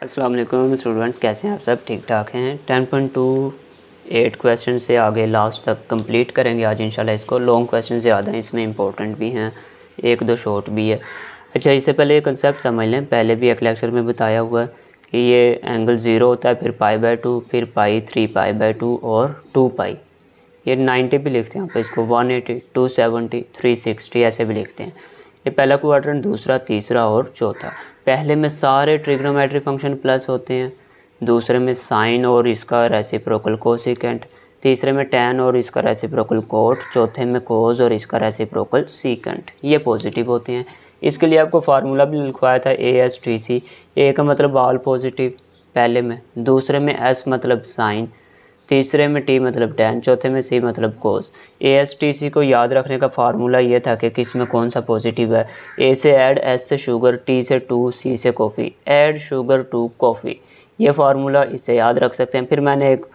अस्सलाम वालेकुम स्टूडेंट्स, कैसे हैं आप सब? ठीक ठाक हैं। 10.28 क्वेश्चन से आगे लास्ट तक कंप्लीट करेंगे आज इंशाल्लाह। इसको लॉन्ग क्वेश्चन ज़्यादा हैं, इसमें इंपॉर्टेंट भी हैं, एक दो शॉर्ट भी है। अच्छा, इससे पहले ये कंसेप्ट समझ लें, पहले भी एक लेक्चर में बताया हुआ है कि ये एंगल 0 होता है, फिर π/2, फिर पाई, 3π/2 और 2π। ये 90 भी लिखते हैं आप इसको, 180, 270, 360 ऐसे भी लिखते हैं। ये पहला क्वाड्रेंट, दूसरा, तीसरा और चौथा। पहले में सारे ट्रिग्नोमेट्रिक फंक्शन प्लस होते हैं, दूसरे में साइन और इसका रेसिप्रोकल कोसेकेंट, तीसरे में टैन और इसका रेसिप्रोकल कोट, चौथे में कोस और इसका रेसिप्रोकल सीकेंट। ये पॉजिटिव होते हैं। इसके लिए आपको फार्मूला भी लिखवाया था ASTC। ए का मतलब ऑल पॉजिटिव पहले में, दूसरे में S मतलब साइन, तीसरे में T मतलब टैन, चौथे में C मतलब कोस। ASTC को याद रखने का फार्मूला ये था कि किस में कौन सा पॉजिटिव है। A से ऐड, S से शुगर, T से टू, C से coffee. Add sugar to coffee, ये फार्मूला इससे याद रख सकते हैं। फिर मैंने एक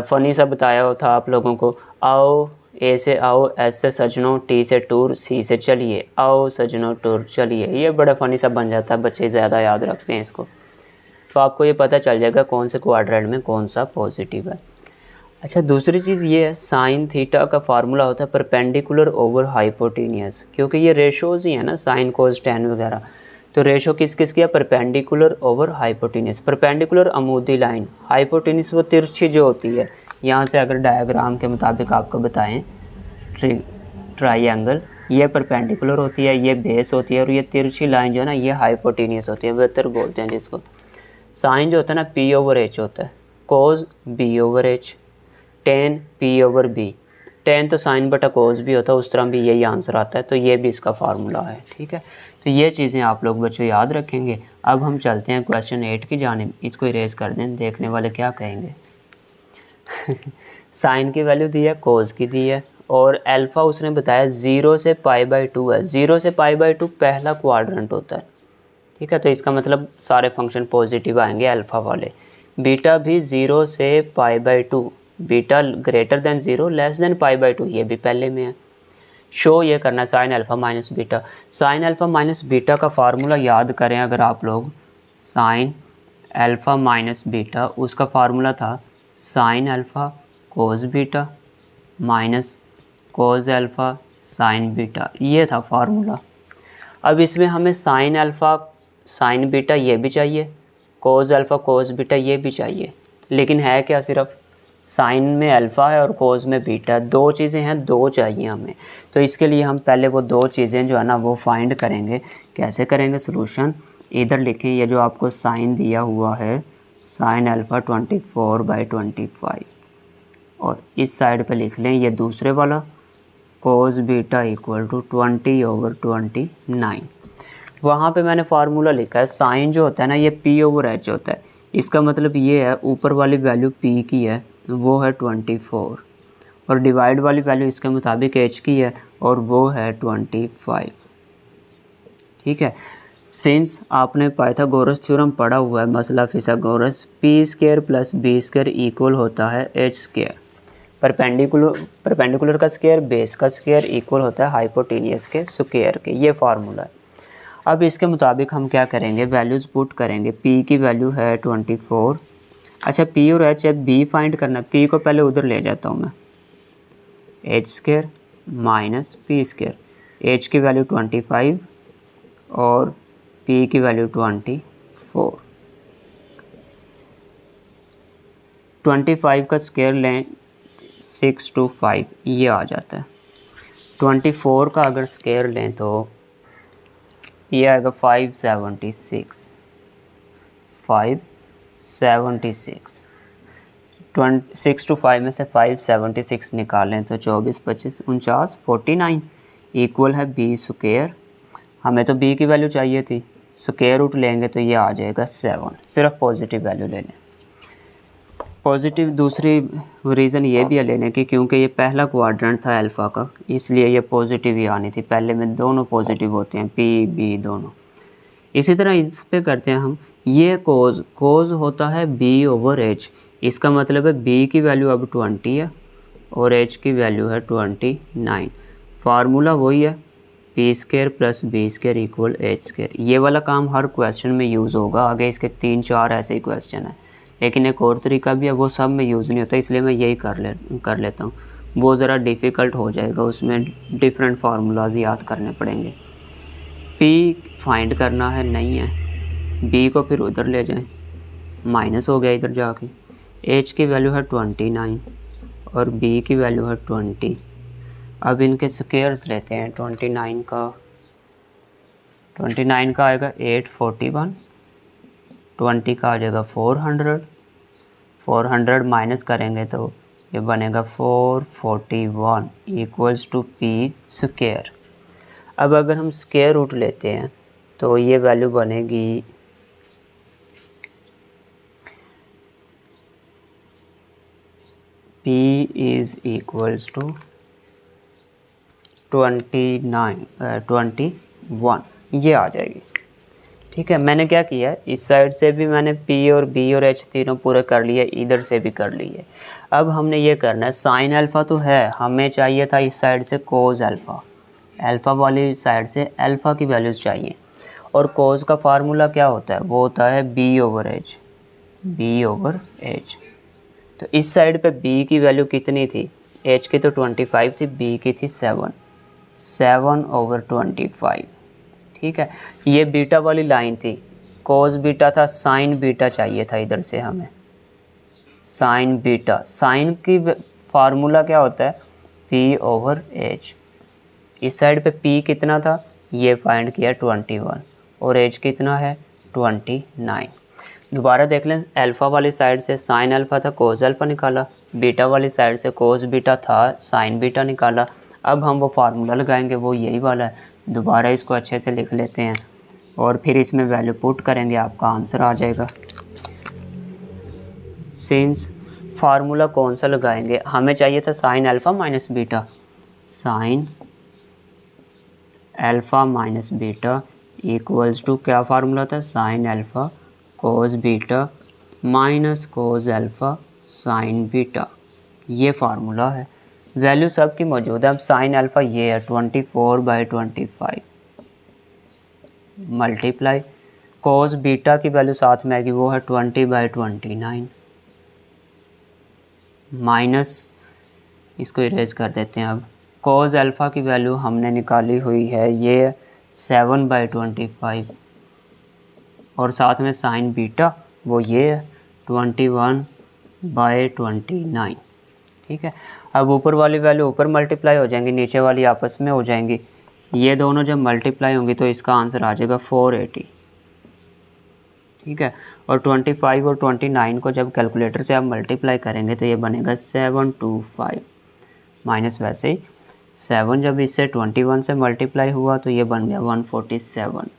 फ़नी सा बताया था आप लोगों को, आओ A से आओ, S से सजनों, T से टूर, C से चलिए, आओ सजनों टूर चलिए। ये बड़ा फ़नी सा बन जाता है, बच्चे ज़्यादा याद रखते हैं इसको। तो आपको ये पता चल जाएगा कौन से क्वाड्रेंट में कौन सा पॉजिटिव है। अच्छा, दूसरी चीज़ ये है, साइन थीटा का फार्मूला होता है परपेंडिकुलर ओवर हाइपोटेनियस, क्योंकि ये रेशोज़ ही है ना, साइन कोस टैन वगैरह। तो रेशो किस किस की है? Perpendicular over hypotenuse. परपेंडिकुलर अमूदी लाइन, हाइपोटेनियस वो तिरछी जो होती है। यहाँ से अगर डायग्राम के मुताबिक आपको बताएं, ट्राइंगल, ये परपेंडिकुलर होती है, ये बेस होती है, और ये तिरछी लाइन जो है ना, ये हाइपोटेनियस होती है, बेहतर बोलते हैं जिसको। साइन जो होता है ना, P/H होता है, कोस B/H, टेन P/B। टेन तो साइन बटा कोस भी होता है, उस तरह भी यही आंसर आता है। तो ये भी इसका फार्मूला है, ठीक है। तो ये चीज़ें आप लोग बच्चों याद रखेंगे। अब हम चलते हैं क्वेश्चन 8 की जानिब। इसको इरेज कर दें, देखने वाले क्या कहेंगे। साइन की वैल्यू दी है, कोस की दी है, और अल्फ़ा उसने बताया 0 से π/2 है। 0 से π/2 पहला क्वाड्रेंट होता है, ठीक है। तो इसका मतलब सारे फंक्शन पॉजिटिव आएंगे अल्फ़ा वाले। बीटा भी 0 से π/2, beta greater than 0 less than π/2, ये भी पहले में है। शो ये करना sine alpha minus beta. Sine alpha minus beta का फार्मूला याद करें अगर आप लोग, साइन अल्फ़ा माइनस बीटा, उसका फार्मूला था sine alpha cos beta minus cos alpha sine beta, ये था फार्मूला। अब इसमें हमें साइन अल्फ़ा साइन बीटा ये भी चाहिए, कोस अल्फ़ा कोस बीटा ये भी चाहिए, लेकिन है क्या, सिर्फ साइन में अल्फ़ा है और कोस में बीटा, दो चीज़ें हैं, दो चाहिए हमें। तो इसके लिए हम पहले वो दो चीज़ें जो है ना वो फाइंड करेंगे। कैसे करेंगे सोल्यूशन? इधर लिखें, ये जो आपको साइन दिया हुआ है, साइन अल्फ़ा 24/25, और इस साइड पे लिख लें ये दूसरे वाला, कोस बीटा इक्वल टू 20/29। वहाँ पे मैंने फार्मूला लिखा है, साइन जो होता है ना ये P/H होता है। इसका मतलब ये है, ऊपर वाली वैल्यू P की है, वो है 24, और डिवाइड वाली वैल्यू इसके मुताबिक H की है, और वो है 25, ठीक है। सिंस आपने पाइथागोरस थ्योरम पढ़ा हुआ है, मसला फिसागोरस, p² + b² इक्वल होता है h²। परपेंडिकुलर का स्क्वायर बेस का स्क्वायर इक्वल होता है हाइपोटेनियस के स्क्वायर के, ये फार्मूला है। अब इसके मुताबिक हम क्या करेंगे, वैल्यूज़ पुट करेंगे। p की वैल्यू है 24। अच्छा, p और h है, b फाइंड करना है। p को पहले उधर ले जाता हूँ मैं, h² माइनस p²। h की वैल्यू 25 और p की वैल्यू 24। 25 का स्क्वायर लें, 6 to 5 ये आ जाता है। 24 का अगर स्क्वायर लें तो ये आएगा 576। 6 to 5 में से 576 निकालें तो 24, 25, 49, 49 इक्वल है b²। हमें तो b की वैल्यू चाहिए थी, स्क्वायर रूट लेंगे तो ये आ जाएगा 7। सिर्फ पॉजिटिव वैल्यू ले लें। पॉजिटिव दूसरी रीज़न ये भी है लेने की, क्योंकि ये पहला क्वाड्रेंट था अल्फ़ा का, इसलिए ये पॉजिटिव ही आनी थी। पहले में दोनों पॉजिटिव होते हैं, P B दोनों। इसी तरह इस पे करते हैं हम, ये कोस होता है B/H। इसका मतलब है B की वैल्यू अब 20 है और H की वैल्यू है 29। फार्मूला वही है, p square plus b square equal h square. ये वाला काम हर क्वेश्चन में यूज़ होगा, आगे इसके 3-4 ऐसे ही क्वेश्चन है, लेकिन एक और तरीका भी है, वो सब में यूज़ नहीं होता, इसलिए मैं यही कर लेता हूँ। वो ज़रा डिफ़िकल्ट हो जाएगा, उसमें डिफरेंट फार्मूलाज याद करने पड़ेंगे। पी फाइंड करना है, नहीं है, बी को फिर उधर ले जाएं, माइनस हो गया इधर जाके। एच की वैल्यू है 29 और बी की वैल्यू है 20। अब इनके स्क्वायर्स लेते हैं। 29 का आएगा 841, 20 का आ जाएगा 400 माइनस करेंगे तो ये बनेगा 441 इक्वल्स टू पी स्क्वायर। अब अगर हम स्क्वायर रूट लेते हैं तो ये वैल्यू बनेगी P इज़ इक्वल्स टू 21 ये आ जाएगी। ठीक है, मैंने क्या किया है, इस साइड से भी मैंने P और B और H तीनों पूरे कर लिए, इधर से भी कर लिए। अब हमने ये करना है, साइन अल्फ़ा तो है, हमें चाहिए था इस साइड से कोस अल्फ़ा, अल्फ़ा वाली साइड से अल्फ़ा की वैल्यूज़ चाहिए। और कोस का फार्मूला क्या होता है, वो होता है B ओवर H। तो इस साइड पे B की वैल्यू कितनी थी, H की तो 25 थी, B की थी 7 ओवर 25। ठीक है, ये बीटा वाली लाइन थी, कोस बीटा था, साइन बीटा चाहिए था इधर से हमें, साइन बीटा। साइन की फार्मूला क्या होता है, P ओवर H। इस साइड पे P कितना था, ये फाइंड किया 21 और H कितना है 29। दोबारा देख लें, अल्फ़ा वाली साइड से साइन अल्फ़ा था, कोस अल्फ़ा निकाला, बीटा वाली साइड से कोस बीटा था, साइन बीटा निकाला। अब हम वो फार्मूला लगाएंगे, वो यही वाला है। दोबारा इसको अच्छे से लिख लेते हैं और फिर इसमें वैल्यू पुट करेंगे, आपका आंसर आ जाएगा। सिंस फार्मूला कौन सा लगाएंगे, हमें चाहिए था sine alpha minus beta, sine alpha minus beta equals to क्या फार्मूला था, sine alpha cos beta minus cos alpha sine beta, ये फार्मूला है। वैल्यू सब की मौजूद है। अब साइन अल्फ़ा ये है 24/25 मल्टीप्लाई कोस बीटा की वैल्यू साथ में आएगी, वो है 20/29 माइनस, इसको इरेज कर देते हैं। अब कोस अल्फ़ा की वैल्यू हमने निकाली हुई है, ये 7/25 और साथ में साइन बीटा वो ये है 21/29। ठीक है, अब ऊपर वाली वैल्यू ऊपर मल्टीप्लाई हो जाएंगी, नीचे वाली आपस में हो जाएंगी, ये दोनों जब मल्टीप्लाई होंगी तो इसका आंसर आ जाएगा 480। ठीक है, और 25 और 29 को जब कैलकुलेटर से आप मल्टीप्लाई करेंगे तो ये बनेगा 725 माइनस वैसे ही 7 जब इससे 21 से मल्टीप्लाई हुआ तो ये बन गया 147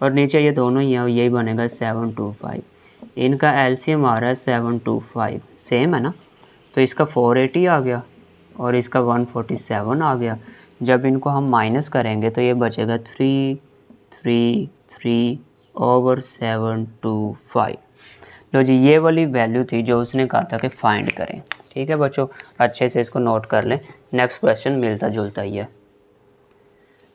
और नीचे ये दोनों ही है, यही बनेगा 725। इनका एलसीएम आ रहा है 725, सेम है ना, तो इसका 480 आ गया और इसका 147 आ गया। जब इनको हम माइनस करेंगे तो ये बचेगा 333 ओवर 725। लो जी, ये वाली वैल्यू थी जो उसने कहा था कि फाइंड करें। ठीक है बच्चों, अच्छे से इसको नोट कर लें। नेक्स्ट क्वेश्चन मिलता जुलता ही है।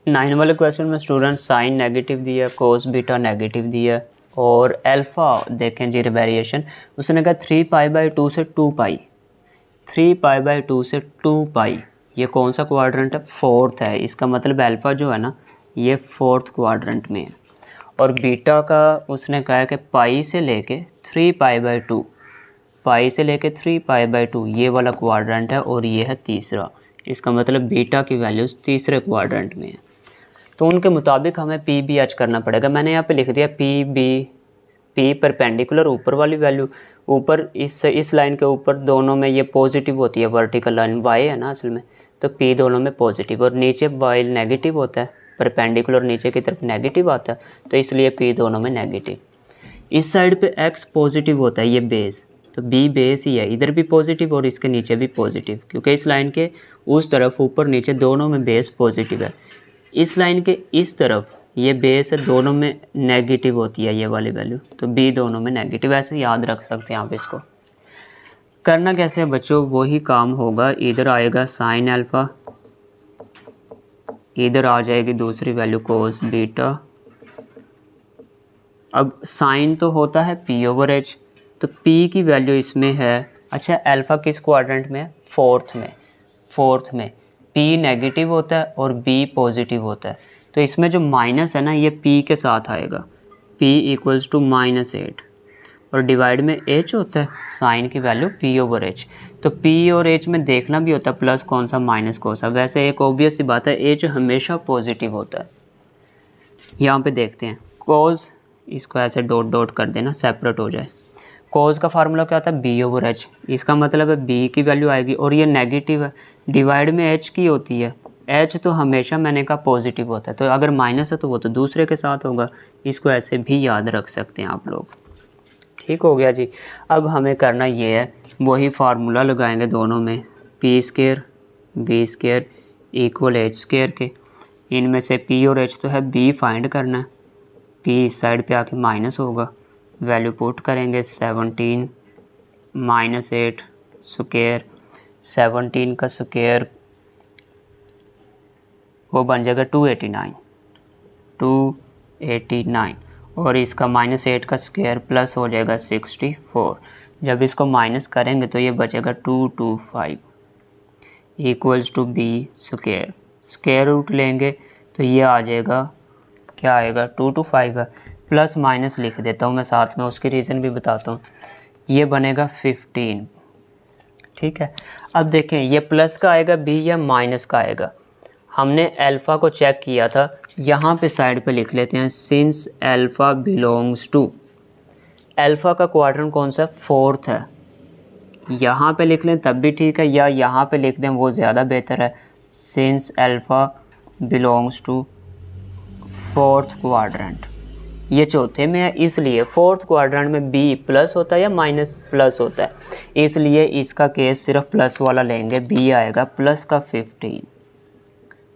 9 वाले क्वेश्चन में स्टूडेंट साइन नेगेटिव दिया, कोस बीटा नेगेटिव दिया और अल्फ़ा देखें जी वेरिएशन, उसने कहा 3π/2 से 2π, 3π/2 से 2π, ये कौन सा क्वाड्रेंट है, फोर्थ है। इसका मतलब अल्फ़ा जो है ना ये फोर्थ क्वाड्रेंट में है और बीटा का उसने कहा है कि पाई से लेके 3π/2, पाई से लेके 3π/2 ये वाला क्वाड्रेंट है और ये है तीसरा। इसका मतलब बीटा की वैल्यूज़ तीसरे क्वाड्रेंट में है, तो उनके मुताबिक हमें पी बी एच करना पड़ेगा। मैंने यहाँ पे लिख दिया पी बी, पी परपेंडिकुलर ऊपर वाली वैल्यू, ऊपर इस लाइन के ऊपर दोनों में ये पॉजिटिव होती है, वर्टिकल लाइन वाई है ना असल में, तो पी दोनों में पॉजिटिव, और नीचे वाई नेगेटिव होता है, परपेंडिकुलर नीचे की तरफ नेगेटिव आता है, तो इसलिए पी दोनों में नेगेटिव। इस साइड पे एक्स पॉजिटिव होता है, ये बेस, तो बी बेस ही है, इधर भी पॉजिटिव और इसके नीचे भी पॉजिटिव, क्योंकि इस लाइन के उस तरफ ऊपर नीचे दोनों में बेस पॉजिटिव है। इस लाइन के इस तरफ ये बेस है, दोनों में नेगेटिव होती है ये वाली वैल्यू, तो बी दोनों में नेगेटिव, ऐसे याद रख सकते हैं आप। इसको करना कैसे है बच्चों, वही काम होगा, इधर आएगा साइन अल्फ़ा, इधर आ जाएगी दूसरी वैल्यू कोस बीटा। अब साइन तो होता है पी ओवर एच, तो पी की वैल्यू इसमें है, अच्छा अल्फ़ा किस क्वाड्रेंट में है, फोर्थ में पी नेगेटिव होता है और बी पॉजिटिव होता है, तो इसमें जो माइनस है ना ये पी के साथ आएगा, p इक्वल्स टू -8 और डिवाइड में h होता है, साइन की वैल्यू p ओवर h, तो p और h में देखना भी होता है प्लस कौन सा माइनस कौन सा। वैसे एक ऑब्वियस सी बात है h हमेशा पॉजिटिव होता है। यहाँ पे देखते हैं कोस, इसको ऐसे डॉट डॉट कर देना सेपरेट हो जाए। कोस का फार्मूला क्या होता है b ओवर h, इसका मतलब है b की वैल्यू आएगी और ये नेगेटिव है, डिवाइड में h की होती है, h तो हमेशा मैंने कहा पॉजिटिव होता है, तो अगर माइनस है तो वो तो दूसरे के साथ होगा, इसको ऐसे भी याद रख सकते हैं आप लोग। ठीक हो गया जी। अब हमें करना ये है, वही फार्मूला लगाएंगे दोनों में, p square b square equal h square के, इनमें से p और h तो है, b फाइंड करना है, p इस साइड पे आके माइनस होगा, वैल्यू पुट करेंगे 17 -8 स्क्वायर, 17 का स्क्वायर वो बन जाएगा 289 और इसका -8 का स्क्वायर प्लस हो जाएगा 64। जब इसको माइनस करेंगे तो ये बचेगा 225 equals to b square, square root लेंगे तो ये आ जाएगा, क्या आएगा 225 है, प्लस माइनस लिख देता हूँ मैं साथ में, उसकी रीज़न भी बताता हूँ, ये बनेगा 15। ठीक है, अब देखें ये प्लस का आएगा b या माइनस का आएगा, हमने अल्फ़ा को चेक किया था, यहाँ पे साइड पे लिख लेते हैं, since alpha belongs to, alpha का क्वाड्रेंट कौन सा है, फोर्थ है, यहाँ पे लिख लें तब भी ठीक है, या यहाँ पे लिख दें वो ज़्यादा बेहतर है, since alpha belongs to fourth quadrant, ये चौथे में है, इसलिए फोर्थ क्वाड्रेंट में बी प्लस होता है या माइनस प्लस होता है, इसलिए इसका केस सिर्फ प्लस वाला लेंगे, बी आएगा प्लस का 15।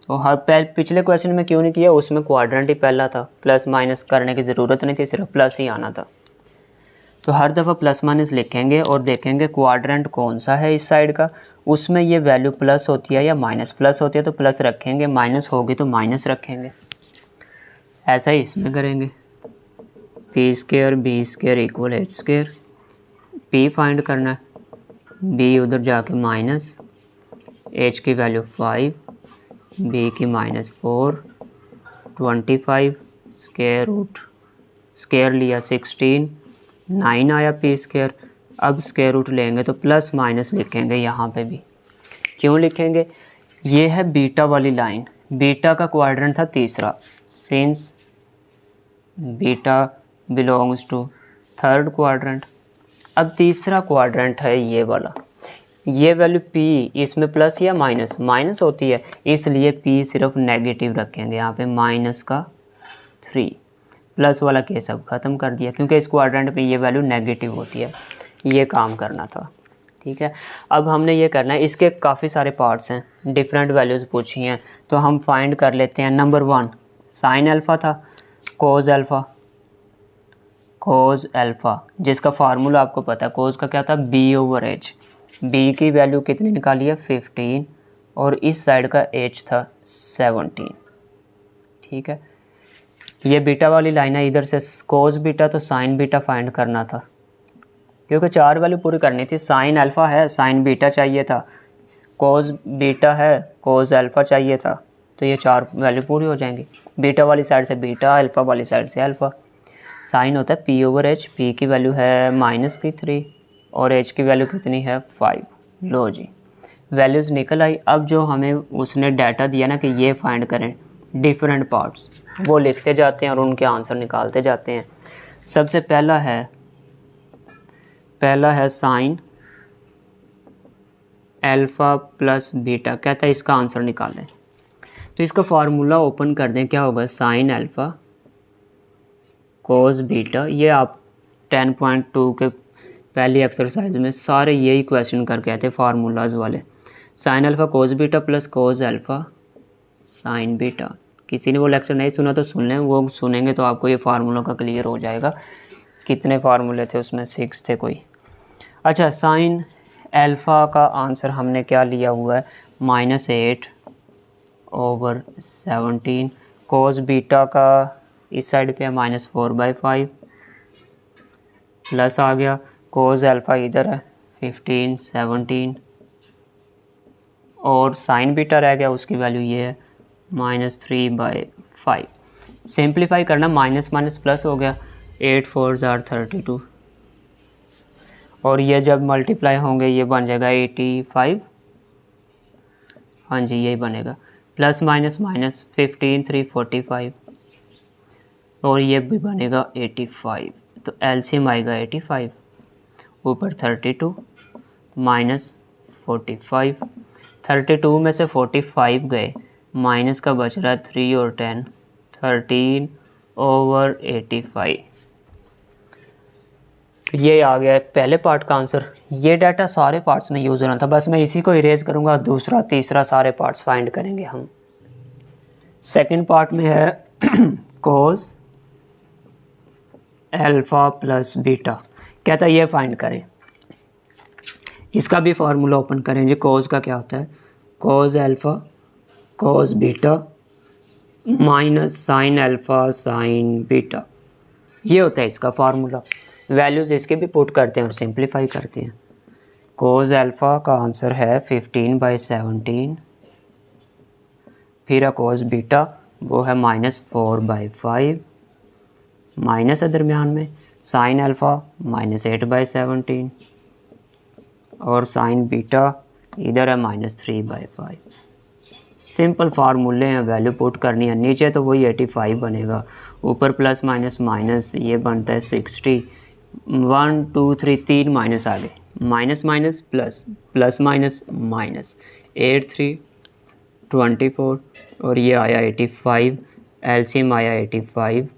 तो हर पिछले क्वेश्चन में क्यों नहीं किया, उसमें क्वाड्रेंट ही पहला था, प्लस माइनस करने की ज़रूरत नहीं थी, सिर्फ प्लस ही आना था। तो हर दफ़ा प्लस माइनस लिखेंगे और देखेंगे क्वाड्रेंट कौन सा है इस साइड का, उसमें ये वैल्यू प्लस होती है या माइनस, प्लस होती है तो प्लस रखेंगे, माइनस होगी तो माइनस रखेंगे, ऐसा ही इसमें करेंगे। P square b square equal h square, p find करना है, बी उधर जाके माइनस, एच की वैल्यू 5, बी की -4, 25 स्क्वायर रूट, स्क्वायर लिया 16, 9 आया पी स्क्वायर। अब स्क्वायर रूट लेंगे तो प्लस माइनस लिखेंगे, यहाँ पे भी क्यों लिखेंगे, ये है बीटा वाली लाइन, बीटा का क्वाड्रेंट था तीसरा, since beta belongs to third quadrant. अब तीसरा क्वाड्रेंट है ये वाला, ये वैल्यू p इसमें प्लस या माइनस, माइनस होती है, इसलिए p सिर्फ नेगेटिव रखेंगे, यहाँ पे -3, प्लस वाला केस अब ख़त्म कर दिया क्योंकि इस क्वाड्रेंट पे ये वैल्यू नेगेटिव होती है, ये काम करना था। ठीक है, अब हमने ये करना है, इसके काफ़ी सारे पार्ट्स हैं, डिफरेंट वैल्यूज़ पूछी हैं, तो हम फाइंड कर लेते हैं। नंबर 1 साइन अल्फ़ा था, कोस अल्फ़ा जिसका फार्मूला आपको पता है, कोस का क्या था b ओवर h, b की वैल्यू कितनी निकाली है 15 और इस साइड का h था 17। ठीक है, ये बीटा वाली लाइन है, इधर से कोस बीटा तो साइन बीटा फाइंड करना था क्योंकि 4 वैल्यू पूरी करनी थी, साइन अल्फ़ा है साइन बीटा चाहिए था, कोस बीटा है कोस अल्फ़ा चाहिए था, तो ये 4 वैल्यू पूरी हो जाएंगी, बीटा वाली साइड से बीटा, अल्फ़ा वाली साइड से अल्फ़ा। साइन होता है p ओवर h, p की वैल्यू है -3 और h की वैल्यू कितनी है 5। लो जी वैल्यूज़ निकल आई। अब जो हमें उसने डाटा दिया ना कि ये फाइंड करें डिफरेंट पार्ट्स, वो लिखते जाते हैं और उनके आंसर निकालते जाते हैं। सबसे पहला है साइन अल्फ़ा प्लस बीटा, कहता है इसका आंसर निकालें, तो इसका फार्मूला ओपन कर दें, क्या होगा साइन अल्फ़ा कोस बीटा, ये आप 10.2 के पहली एक्सरसाइज में सारे यही क्वेश्चन करके आए थे फार्मूलाज वाले, sign alpha cos beta plus cos alpha sine beta. किसी ने वो लेक्चर नहीं सुना तो सुन लें, वो सुनेंगे तो आपको ये फार्मूला का क्लियर हो जाएगा। कितने फार्मूले थे उसमें, 6 थे कोई। अच्छा, साइन अल्फ़ा का आंसर हमने क्या लिया हुआ है -8 ओवर 17। कोस बीटा का इस साइड पे है -4/5 प्लस आ गया, कोस अल्फ़ा इधर है 15 17 और साइन बीटा रह गया, उसकी वैल्यू ये है -3/5। सिंप्लीफाई करना, माइनस माइनस प्लस हो गया, 8 4 32 और ये जब मल्टीप्लाई होंगे ये बन जाएगा 85। हाँ जी यही बनेगा, प्लस माइनस माइनस 15 3 45 और ये भी बनेगा 85। तो एलसीएम आएगा 85, ऊपर 32 माइनस 45, 32 में से 45 गए, माइनस का बच रहा है 3 और 10, 13 ओवर 85। तो ये आ गया है पहले पार्ट का आंसर। ये डाटा सारे पार्ट्स में यूज़ होना था, बस मैं इसी को इरेज करूँगा, दूसरा तीसरा सारे पार्ट्स फाइंड करेंगे हम। सेकंड पार्ट में है कोस अल्फ़ा प्लस बीटा, कहता है ये फाइंड करें। इसका भी फार्मूला ओपन करें जी। कोस का क्या होता है, कोस alpha cos beta minus sine alpha sine beta, ये होता है इसका फार्मूला। वैल्यूज़ इसके भी पुट करते हैं और सिंप्लीफाई करते हैं। कोस अल्फ़ा का आंसर है 15/17, फिर कोस बीटा वो है -4/5, माइनस है दरमियान में, साइन अल्फ़ा -8/17 और साइन बीटा इधर है -3/5। सिंपल फार्मूले हैं, वैल्यू पुट करनी है, नीचे तो वही 85 बनेगा, ऊपर प्लस माइनस माइनस ये बनता है 60, 1 2 3 3 माइनस आ गए, minus minus plus plus minus minus, 8 3 24 और ये आया 85, एलसीएम आया 85,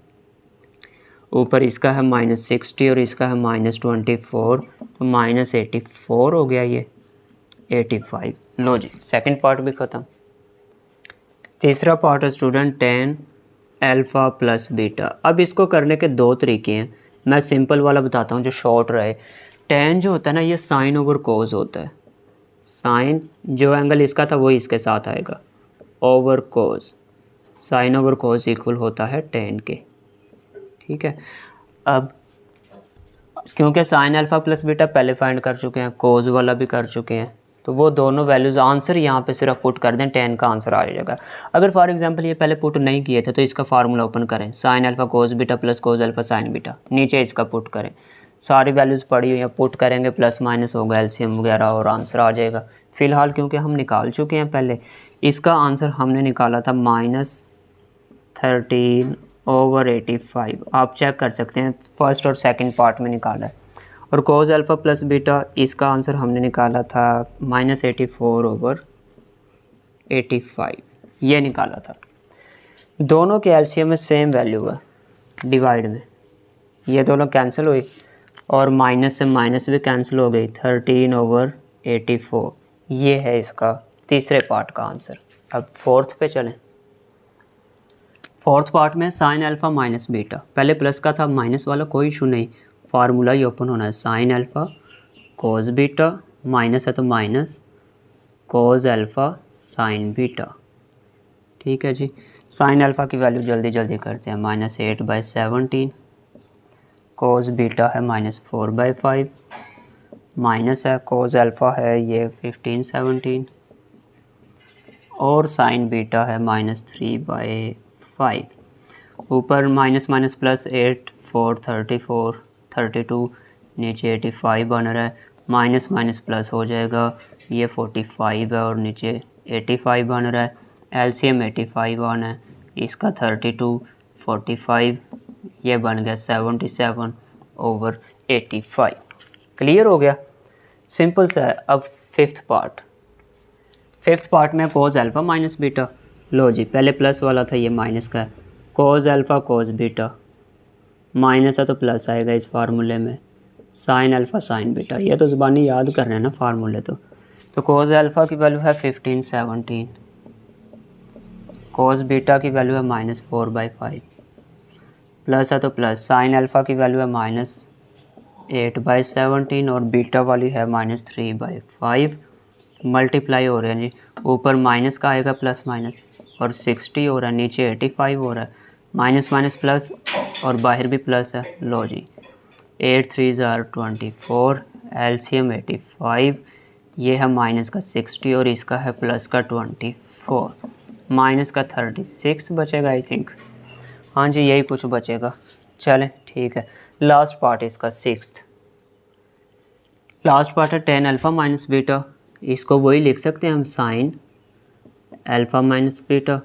ऊपर इसका है -60 और इसका है -24, तो -84 हो गया ये 85। लो जी सेकंड पार्ट भी ख़त्म। तीसरा पार्ट है स्टूडेंट 10 अल्फ़ा प्लस बीटा। अब इसको करने के दो तरीके हैं, मैं सिंपल वाला बताता हूँ जो शॉर्ट रहे। 10 जो होता है ना ये साइन ओवर कोस होता है, साइन जो एंगल इसका था वही इसके साथ आएगा, ओवर कोस, साइन ओवर कोस इक्वल होता है 10 के। ठीक है, अब क्योंकि साइन अल्फ़ा प्लस बीटा पहले फाइंड कर चुके हैं, कोस वाला भी कर चुके हैं, तो वो दोनों वैल्यूज़ आंसर यहाँ पे सिर्फ पुट कर दें, 10 का आंसर आ जाएगा। अगर फॉर एग्जांपल ये पहले पुट नहीं किए थे तो इसका फार्मूला ओपन करें, sign alpha cos beta plus cos alpha sine beta, नीचे इसका पुट करें, सारी वैल्यूज़ पड़ी हुई हैं, पुट करेंगे, प्लस माइनस होगा, एलसीएम वगैरह और आंसर आ जाएगा। फ़िलहाल क्योंकि हम निकाल चुके हैं पहले, इसका आंसर हमने निकाला था -13 ओवर 85, आप चेक कर सकते हैं, फर्स्ट और सेकंड पार्ट में निकाला है। और कोस अल्फ़ा प्लस बीटा इसका आंसर हमने निकाला था -84 ओवर 85, ये निकाला था। दोनों के एलसीएम में सेम वैल्यू है, डिवाइड में ये दोनों कैंसिल हुई और माइनस से माइनस भी कैंसिल हो गई, 13 ओवर 84, ये है इसका तीसरे पार्ट का आंसर। अब फोर्थ पे चलें। फोर्थ पार्ट में साइन अल्फ़ा माइनस बीटा, पहले प्लस का था, माइनस वाला कोई इशू नहीं, फार्मूला ही ओपन होना है, sign alpha cos beta, minus है तो minus cos alpha sine beta. ठीक है जी, साइन अल्फ़ा की वैल्यू जल्दी जल्दी करते हैं, -8/17, कोस बीटा है -4/5, माइनस है कोस अल्फ़ा है ये 15 17 और साइन बीटा है -3/5, ऊपर माइनस माइनस प्लस 8 4 34 32, नीचे 85 बन रहा है, माइनस माइनस प्लस हो जाएगा, ये 45 है और नीचे 85 बन रहा है, एलसीएम 85 आना है, इसका 32 45, ये बन गया 77 ओवर 85। क्लियर हो गया, सिंपल सा है। अब फिफ्थ पार्ट में कोस अल्फ़ा माइनस बीटा, लो जी पहले प्लस वाला था, ये माइनस का है, कोस अल्फ़ा कोस बीटा, माइनस है तो प्लस आएगा इस फार्मूले में, साइन अल्फ़ा साइन बीटा, ये तो ज़ुबानी याद कर रहे हैं ना फार्मूले। तो कोस अल्फ़ा की वैल्यू है 15 17, कोस बीटा की वैल्यू है -4/5, प्लस है तो प्लस, साइन अल्फ़ा की वैल्यू है -8/17 और बीटा वाली है -3/5, मल्टीप्लाई हो रहे हैं जी, ऊपर माइनस का आएगा प्लस माइनस, और 60 हो रहा है, नीचे 85 हो रहा है, माइनस माइनस प्लस और बाहर भी प्लस है। लो जी 8 3 24, एलसीएम 85, ये है माइनस का 60 और इसका है प्लस का 24, माइनस का 36 बचेगा आई थिंक। हाँ जी यही कुछ बचेगा। चलें ठीक है, लास्ट पार्ट इसका 6th लास्ट पार्ट है tan अल्फ़ा माइनस बीटा। इसको वही लिख सकते हैं हम sine alpha minus beta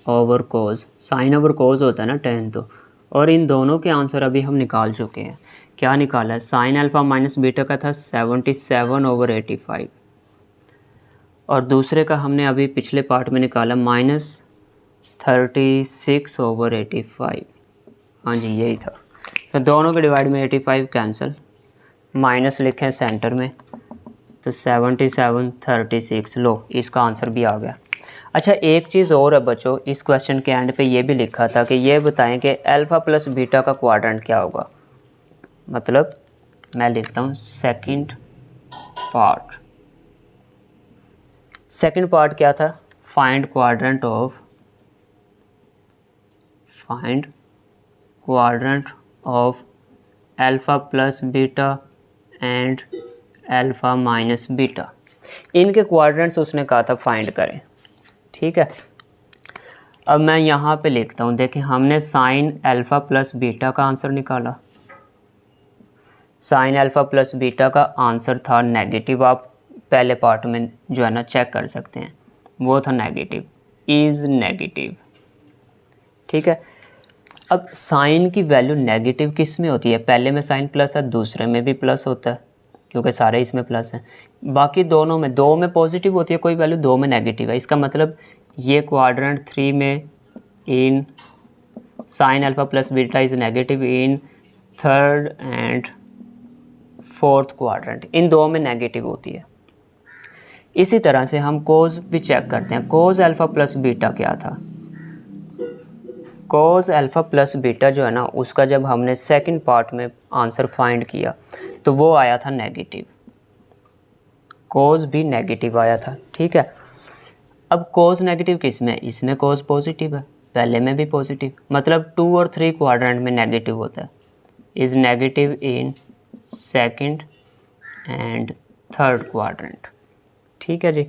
over cos, sine over cos होता है ना tan तो। और इन दोनों के आंसर अभी हम निकाल चुके हैं। क्या निकाला है? साइन अल्फ़ा माइनस बीटा का था 77/85 और दूसरे का हमने अभी पिछले पार्ट में निकाला -36/85। हाँ जी यही था। तो दोनों के डिवाइड में 85 कैंसिल, माइनस लिखें सेंटर में तो 77/36। लो इसका आंसर भी आ गया। अच्छा एक चीज़ और है बच्चों, इस क्वेश्चन के एंड पे ये भी लिखा था कि ये बताएं कि अल्फ़ा प्लस बीटा का क्वाड्रेंट क्या होगा। मतलब मैं लिखता हूँ सेकंड पार्ट क्या था? Find quadrant of alpha plus beta and alpha minus beta. इनके क्वाड्रेंट्स उसने कहा था फाइंड करें। ठीक है, अब मैं यहाँ पे लिखता हूँ, देखें हमने साइन अल्फ़ा प्लस बीटा का आंसर निकाला। साइन अल्फ़ा प्लस बीटा का आंसर था नेगेटिव। आप पहले पार्ट में जो है ना चेक कर सकते हैं, वो था नेगेटिव, इज़ नेगेटिव। ठीक है, अब साइन की वैल्यू नेगेटिव किस में होती है? पहले में साइन प्लस है, दूसरे में भी प्लस होता है क्योंकि सारे इसमें प्लस हैं। बाकी दोनों में, दो में पॉजिटिव होती है कोई वैल्यू, दो में नेगेटिव है। इसका मतलब ये क्वाड्रेंट 3 में in sine alpha plus beta is negative in third and fourth quadrant, इन दो में नेगेटिव होती है। इसी तरह से हम कोज भी चेक करते हैं। कोज अल्फ़ा प्लस बीटा क्या था? कोज अल्फ़ा प्लस बीटा जो है ना, उसका जब हमने सेकंड पार्ट में आंसर फाइंड किया तो वो आया था नेगेटिव। कोज भी नेगेटिव आया था। ठीक है, अब कोज नेगेटिव किस में? इसमें कोज पॉजिटिव है, पहले में भी पॉजिटिव, मतलब 2 और 3 क्वाड्रेंट में नेगेटिव होता है। Is negative in second and third quadrant. ठीक है जी,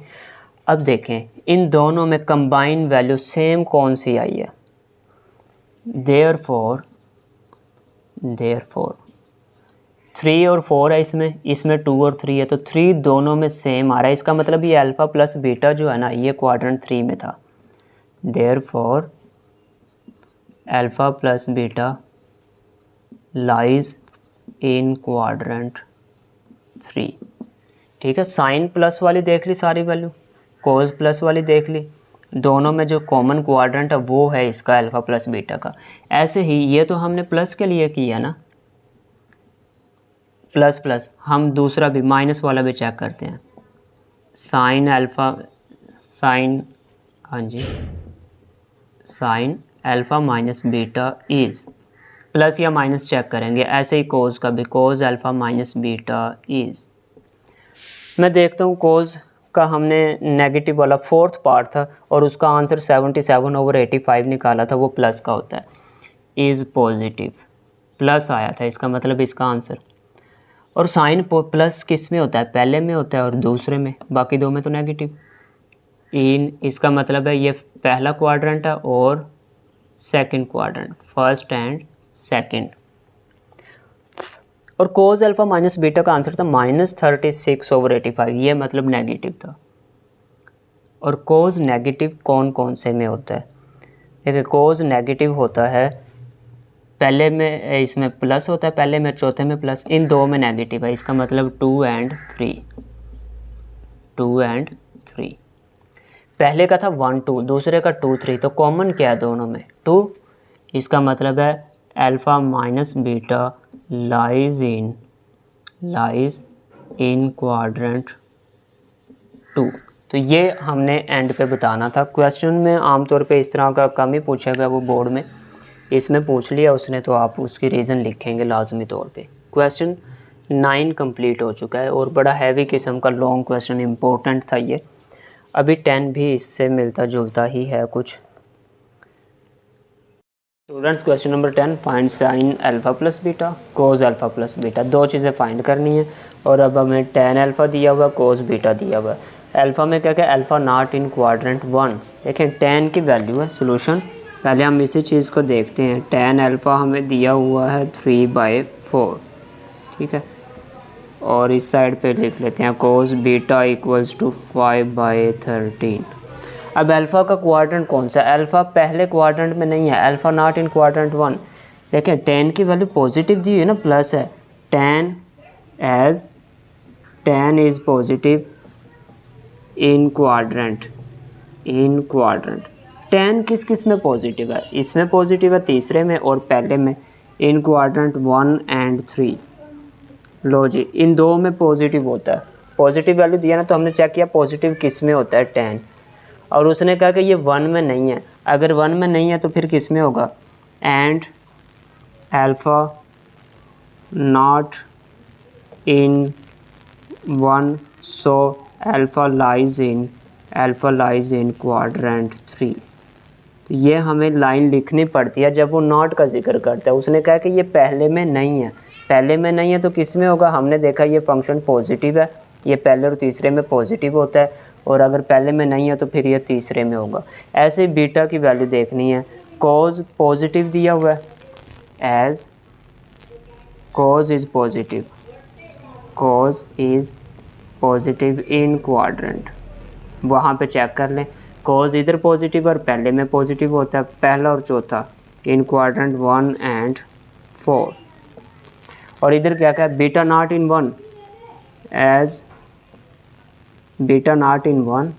अब देखें इन दोनों में कंबाइन वैल्यू सेम कौन सी आई है? देयरफॉर 3 और 4 है इसमें 2 और 3 है, तो 3 दोनों में सेम आ रहा है। इसका मतलब ये अल्फ़ा प्लस बीटा जो है ना, ये क्वाड्रेंट 3 में था। Therefore alpha plus beta lies in quadrant 3। ठीक है, साइन प्लस वाली देख ली सारी वैल्यू, कोज प्लस वाली देख ली, दोनों में जो कॉमन क्वाड्रेंट है वो है इसका अल्फ़ा प्लस बीटा का। ऐसे ही ये तो हमने प्लस के लिए किया ना, प्लस हम दूसरा भी माइनस वाला भी चेक करते हैं। Sign alpha minus beta is, plus या माइनस चेक करेंगे। ऐसे ही कोज का भी, कोज अल्फ़ा माइनस बीटा इज़। मैं देखता हूँ कोज का हमने नेगेटिव वाला फोर्थ पार्ट था और उसका आंसर 77/85 निकाला था, वो प्लस का होता है। इज़ पॉजिटिव, प्लस आया था, इसका मतलब इसका आंसर। और साइन प्लस किस में होता है? पहले में होता है और दूसरे में, बाकी दो में तो नेगेटिव। इन, इसका मतलब है ये पहला क्वाड्रेंट है और second quadrant, first and second. और कोज अल्फ़ा माइनस बीटा का आंसर था -36/85, ये मतलब नेगेटिव था। और कोज नेगेटिव कौन कौन से में होता है? देखिए कोज नेगेटिव होता है, पहले में इसमें प्लस होता है, पहले में चौथे में प्लस, इन दो में नेगेटिव है। इसका मतलब 2 and 3। पहले का था 1 2, दूसरे का 2 3, तो कॉमन क्या है दोनों में? 2। इसका मतलब है alpha minus beta lies in quadrant 2। तो ये हमने एंड पे बताना था। क्वेश्चन में आमतौर पे इस तरह का कम ही पूछेगा वो बोर्ड में, इसमें पूछ लिया उसने तो आप उसकी रीज़न लिखेंगे लाजमी तौर पे। क्वेश्चन 9 कंप्लीट हो चुका है और बड़ा हैवी किस्म का लॉन्ग क्वेश्चन, इम्पोर्टेंट था ये। अभी 10 भी इससे मिलता जुलता ही है कुछ, students question number 10, find sign alpha plus beta कोस अल्फ़ा प्लस बीटा। दो चीज़ें फाइंड करनी है और अब हमें tan अल्फ़ा दिया हुआ, कोस बीटा दिया हुआ। अल्फ़ा में क्या क्या, अल्फ़ा नॉट इन क्वाड्रेंट 1। देखें tan की वैल्यू है सोल्यूशन। पहले हम इसी चीज़ को देखते हैं। tan अल्फ़ा हमें दिया हुआ है 3/4, ठीक है। और इस साइड पे लिख लेते हैं कोस बीटा इक्वल्स टू 5/13। अब अल्फ़ा का क्वाड्रेंट कौन सा है? अल्फ़ा पहले क्वाड्रेंट में नहीं है, अल्फ़ा नॉट इन क्वाड्रेंट 1। देखें tan की वैल्यू पॉजिटिव दी है ना, प्लस है। tan is positive in quadrant, tan किस किस में पॉजिटिव है? इसमें पॉजिटिव है, तीसरे में और पहले में, इन क्वाड्रेंट 1 और 3। लो जी, इन दो में पॉजिटिव होता है। पॉजिटिव वैल्यू दिया ना, तो हमने चेक किया पॉजिटिव किस में होता है, tan। और उसने कहा कि ये 1 में नहीं है। अगर 1 में नहीं है तो फिर किस में होगा? And alpha not in 1, so alpha lies in quadrant 3। तो ये हमें लाइन लिखनी पड़ती है जब वो नॉट का जिक्र करता है। उसने कहा कि ये पहले में नहीं है, तो किस में होगा? हमने देखा ये फंक्शन पॉजिटिव है, ये पहले और तीसरे में पॉजिटिव होता है, और अगर पहले में नहीं है तो फिर ये तीसरे में होगा। ऐसे ही बीटा की वैल्यू देखनी है। कॉज पॉजिटिव दिया हुआ है, as cos is positive in quadrant, वहाँ पे चेक कर लें। कॉज इधर पॉजिटिव और पहले में पॉजिटिव होता है, पहला और चौथा, इन क्वाड्रेंट 1 और 4। और इधर क्या क्या है? Beta not in 1, as beta not in 1,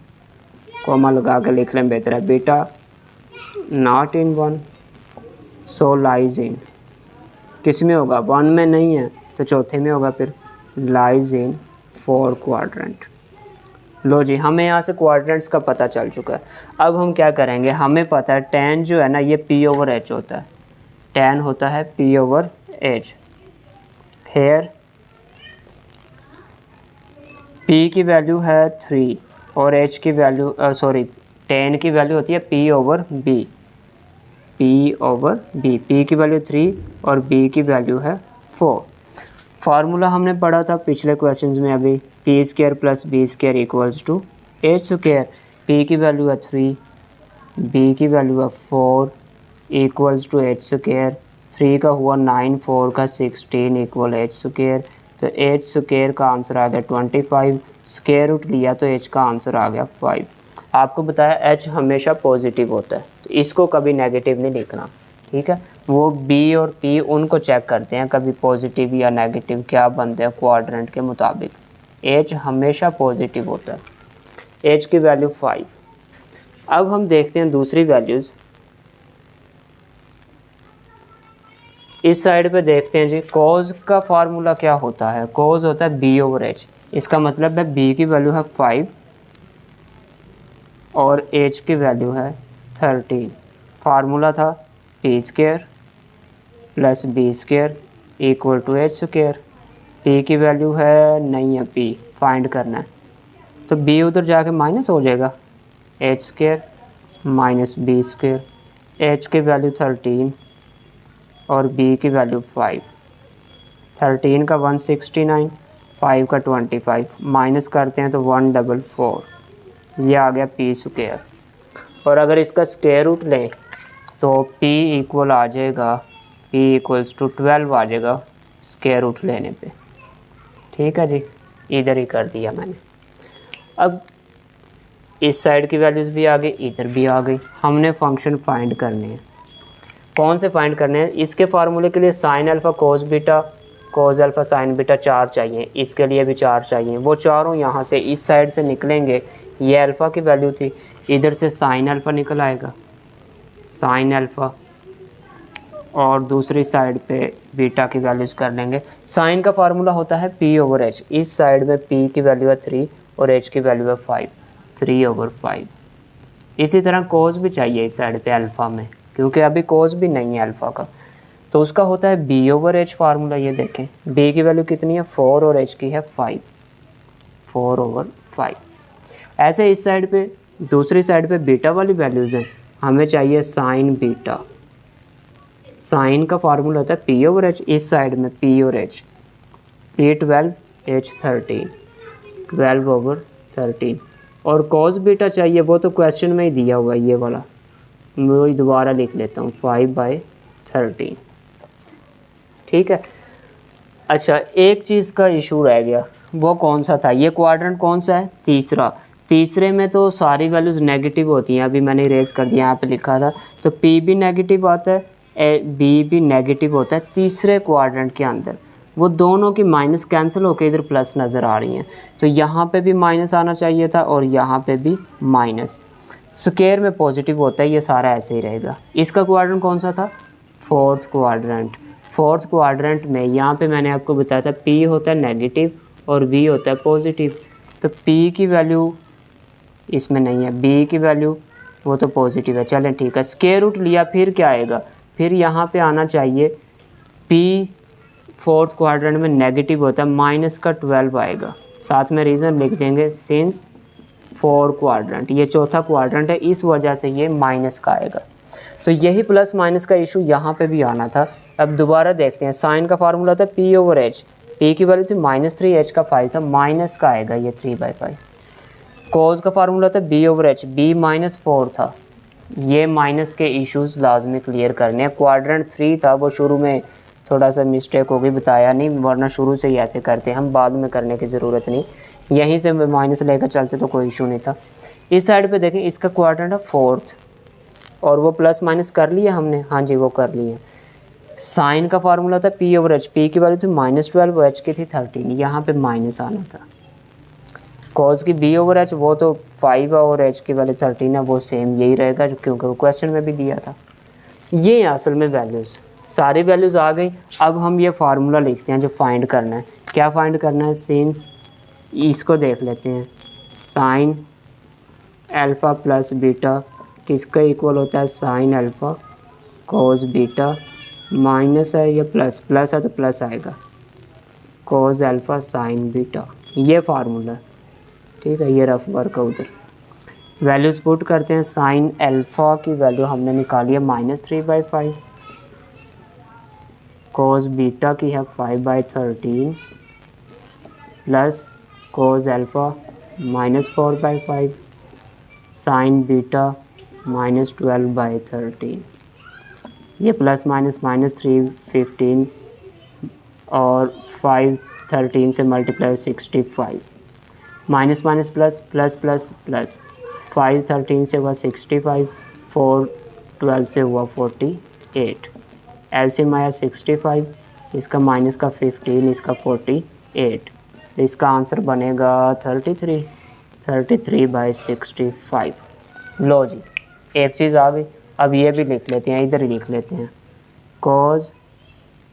comma लगा के लिख लें, बेहतर है। Beta not in 1, so lies in, किस में होगा? 1 में नहीं है तो चौथे में होगा, फिर लाइज इन 4 क्वाड्रेंट। लो जी, हमें यहाँ से क्वाड्रेंट्स का पता चल चुका है। अब हम क्या करेंगे? हमें पता है tan जो है ना, ये p/h होता है। tan होता है p/h। हेयर p की वैल्यू है 3 और h की वैल्यू tan की वैल्यू होती है p/b। p की वैल्यू 3 और b की वैल्यू है 4। फार्मूला हमने पढ़ा था पिछले क्वेश्चंस में अभी, p² + b² equals to h²। p की वैल्यू है 3, b की वैल्यू है 4 इक्वल्स टू h²। 3 का हुआ 9, 4 का 16 इक्वल h²। तो h² का आंसर आ गया 25। स्क्वायर रूट लिया तो h का आंसर आ गया 5। आपको बताया h हमेशा पॉजिटिव होता है, तो इसको कभी नेगेटिव नहीं लिखना, ठीक है। वो b और p उनको चेक करते हैं कभी पॉजिटिव या नेगेटिव क्या बनते हैं क्वाड्रेंट के मुताबिक। h हमेशा पॉजिटिव होता है। h की वैल्यू 5। अब हम देखते हैं दूसरी वैल्यूज़। इस साइड पे देखते हैं जी, कॉज का फार्मूला क्या होता है? कॉज होता है b/h। इसका मतलब है b की वैल्यू है 5 और h की वैल्यू है 13। फार्मूला था p² + b² equal to h²। p की वैल्यू है, नहीं है p, फाइंड करना है, तो b उधर जाके माइनस हो जाएगा, h² - b²। h की वैल्यू 13 और b की वैल्यू 5। 13 का 169, 5 का 25, माइनस करते हैं तो 144। ये आ गया p²। और अगर इसका स्क्वायर रूट लें तो p इक्वल आ जाएगा, p इक्वल्स टू 12 आ जाएगा स्क्वायर रूट लेने पे, ठीक है जी। इधर ही कर दिया मैंने। अब इस साइड की वैल्यूज़ भी आ गई, इधर भी आ गई। हमने फंक्शन फाइंड करने हैं। कौन से फाइंड करने हैं? इसके फार्मूले के लिए साइन अल्फ़ा कोस बीटा, कोस अल्फ़ा साइन बीटा 4 चाहिए, इसके लिए भी 4 चाहिए। वो चारों यहाँ से इस साइड से निकलेंगे। ये अल्फ़ा की वैल्यू थी, इधर से साइन अल्फ़ा निकल आएगा, साइन अल्फ़ा, और दूसरी साइड पे बीटा की वैल्यूज़ कर लेंगे। साइन का फार्मूला होता है p/h। इस साइड में p की वैल्यू है 3 और h की वैल्यू है 5, 3/5। इसी तरह कोस भी चाहिए इस साइड पे अल्फ़ा में, क्योंकि अभी कोस भी नहीं है अल्फ़ा का, तो उसका होता है b/h फार्मूला। ये देखें b की वैल्यू कितनी है 4 और h की है 5, 4/5। ऐसे इस साइड पे, दूसरी साइड पे बीटा वाली वैल्यूज़ हैं, हमें चाहिए साइन बीटा। साइन का फार्मूला होता है पी ओवर एच, इस साइड में पी और एच, पी 12 एच 13, 12 ओवर 13। और कॉस बीटा चाहिए, वो तो क्वेश्चन में ही दिया हुआ है ये वाला, मैं वही दोबारा लिख लेता हूँ 5/13। ठीक है। अच्छा, एक चीज़ का इशू रह गया, वो कौन सा था? ये क्वाड्रेंट कौन सा है? तीसरा। तीसरे में तो सारी वैल्यूज़ नेगेटिव होती हैं, अभी मैंने इरेज कर दिया, यहाँ पे लिखा था। तो पी भी नेगेटिव आता है, बी भी नेगेटिव होता है तीसरे क्वाड्रेंट के अंदर। वो दोनों की माइनस कैंसिल होकर इधर प्लस नज़र आ रही हैं, तो यहाँ पे भी माइनस आना चाहिए था और यहाँ पे भी माइनस। स्क्वायर में पॉजिटिव होता है, ये सारा ऐसे ही रहेगा। इसका क्वाड्रेंट कौन सा था? Fourth quadrant. फोर्थ क्वाड्रेंट में यहाँ पे मैंने आपको बताया था पी होता है नेगेटिव और बी होता है पॉजिटिव। तो पी की वैल्यू इसमें नहीं है, बी की वैल्यू वो तो पॉजिटिव है। चलें ठीक है, स्क्वायर रूट लिया, फिर क्या आएगा? फिर यहाँ पे आना चाहिए पी फोर्थ क्वाड्रेंट में नेगेटिव होता है, माइनस का 12 आएगा। साथ में रीज़न लिख देंगे, सिंस 4 क्वाड्रेंट, ये चौथा क्वाड्रेंट है, इस वजह से ये माइनस का आएगा। तो यही प्लस माइनस का इशू यहाँ पे भी आना था। अब दोबारा देखते हैं, साइन का फार्मूला था पी ओवर एच, पी की वैल्यू थी -3, एच का 5 था, माइनस का आएगा ये 3/5। कोस का फार्मूला था बी ओवर एच, बी -4 था। ये माइनस के इश्यूज लाजमी क्लियर करने हैं। क्वाड्रेंट 3 था, वो शुरू में थोड़ा सा मिस्टेक हो गई, बताया नहीं, वरना शुरू से ही ऐसे करते हम, बाद में करने की ज़रूरत नहीं, यहीं से माइनस लेकर चलते तो कोई इशू नहीं था। इस साइड पे देखें, इसका क्वाड्रेंट है फोर्थ, और वो प्लस माइनस कर लिया हमने, हाँ जी वो कर लिए। साइन का फार्मूला था पी ओवर एच, पी की वैल्यू थी -12, एच की थी 13, यहाँ पे माइनस आना था। कॉस की बी ओवर एच, वो तो 5 और एच की वैल्यू 13 है, वो सेम यही रहेगा क्योंकि वो क्वेश्चन में भी दिया था। ये असल में वैल्यूज़, सारी वैल्यूज़ आ गई। अब हम ये फार्मूला लिखते हैं जो फाइंड करना है। क्या फाइंड करना है? सिंस, इसको देख लेते हैं, साइन अल्फ़ा प्लस बीटा किसका इक्वल होता है? Sign alpha cos beta, minus है या प्लस, प्लस है तो प्लस आएगा, कोस अल्फ़ा साइन बीटा, ये फार्मूला। ठीक है, ये रफ वर्क है उधर। वैल्यूज़ पुट करते हैं, साइन अल्फ़ा की वैल्यू हमने निकाली है -3/5, कोस बीटा की है 5/13, plus cos alpha -4/5, sign beta -12/13। ये प्लस माइनस -3 15 और 5 13 से multiply 65, minus minus plus plus plus plus, 5 13 से हुआ 65, 4 12 से हुआ 48, एलसीएम आया 65, इसका माइनस का 15, इसका 48, इसका आंसर बनेगा 33/65। लो जी, एक चीज़ आ गई। अब ये भी लिख लेते हैं, इधर ही लिख लेते हैं, कॉज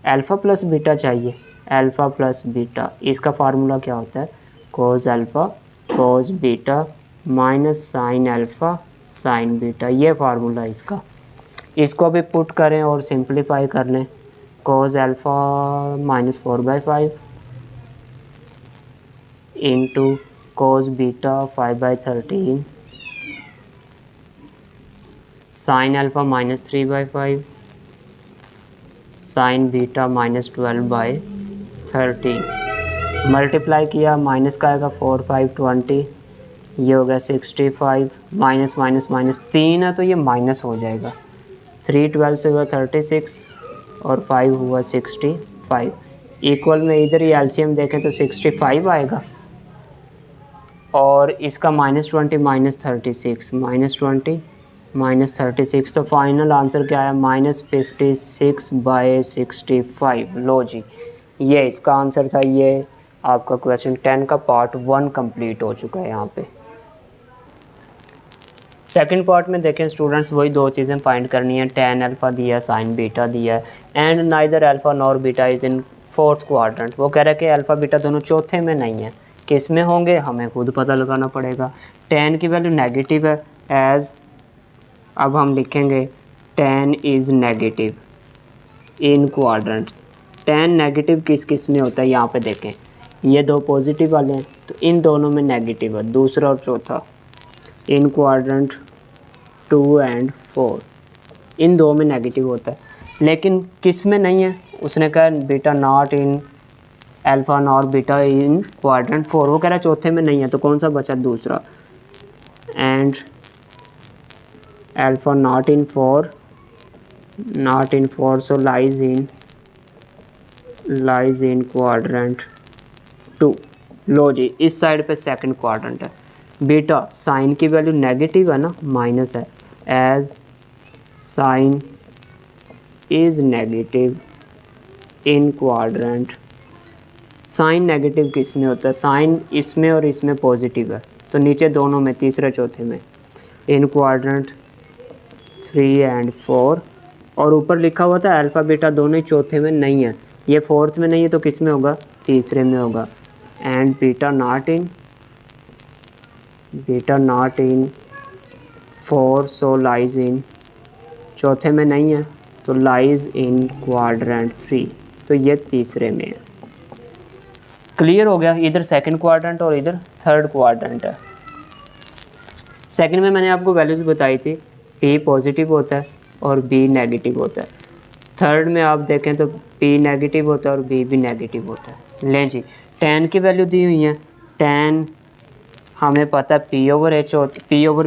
अल्फ़ा प्लस बीटा चाहिए, अल्फ़ा प्लस बीटा, इसका फार्मूला क्या होता है? Cos alpha cos beta minus sine alpha sine beta, ये फार्मूला इसका। इसको भी पुट करें और सिंप्लीफाई कर लें, cos alpha -4/5 into cos beta 5/13, sine alpha -3/5, sign beta -12/13, multiply किया, माइनस का आएगा 4 5 20, ये हो गया 65, माइनस माइनस माइनस 3 है तो ये माइनस हो जाएगा, 3 12 से हुआ 36 और 5 हुआ 65, इक्वल में इधर ही एलसीएम देखें तो 65 आएगा, और इसका -20 -36, -20 तो फाइनल आंसर क्या आया? -56/65। लो जी, ये इसका आंसर था। ये आपका क्वेश्चन 10 का पार्ट 1 कंप्लीट हो चुका है। यहाँ पे सेकंड पार्ट में देखें स्टूडेंट्स, वही दो चीज़ें फाइंड करनी है, tan अल्फ़ा दिया, साइन बीटा दिया है, and neither alpha nor beta is in fourth quadrant. वो कह रहा है कि अल्फ़ा बीटा दोनों चौथे में नहीं है, किस में होंगे हमें खुद पता लगाना पड़ेगा। tan की वैल्यू नेगेटिव है, एज़ अब हम लिखेंगे tan is negative in quadrant. tan negative किस किस में होता है? यहाँ पे देखें, ये दो पॉजिटिव वाले हैं तो इन दोनों में नेगेटिव है, दूसरा और चौथा इन क्वाड्रेंट 2 और 4, इन दो में नेगेटिव होता है। लेकिन किस में नहीं है, उसने कहा beta not in alpha not beta in quadrant 4, वो कह रहा है चौथे में नहीं है, तो कौन सा बचा दूसरा, and alpha not in 4 so lies in quadrant 2। लो जी, इस साइड पे सेकंड क्वाड्रेंट है। बीटा साइन की वैल्यू नेगेटिव है ना, माइनस है, as sine is negative in quadrant. Sine negative किस में होता है, साइन इसमें और इसमें पॉजिटिव है, तो नीचे दोनों में, तीसरे चौथे में, इन क्वाड्रेंट 3 एंड 4, और ऊपर लिखा हुआ था अल्फ़ा बीटा दोनों ही चौथे में नहीं है, ये फोर्थ में नहीं है, तो किस में होगा, तीसरे में होगा, and beta not in 4 so lies इन, चौथे में नहीं है तो लाइज इन क्वाड्रेंट 3, तो ये तीसरे में है। क्लियर हो गया, इधर सेकंड क्वाड्रेंट और इधर थर्ड क्वाड्रेंट है। सेकंड में मैंने आपको वैल्यूज़ बताई थी, P पॉजिटिव होता है और B नेगेटिव होता है। थर्ड में आप देखें तो P नेगेटिव होता है और B भी नेगेटिव होता है। लें जी, tan की वैल्यू दी हुई है, tan हमें पता है P ओवर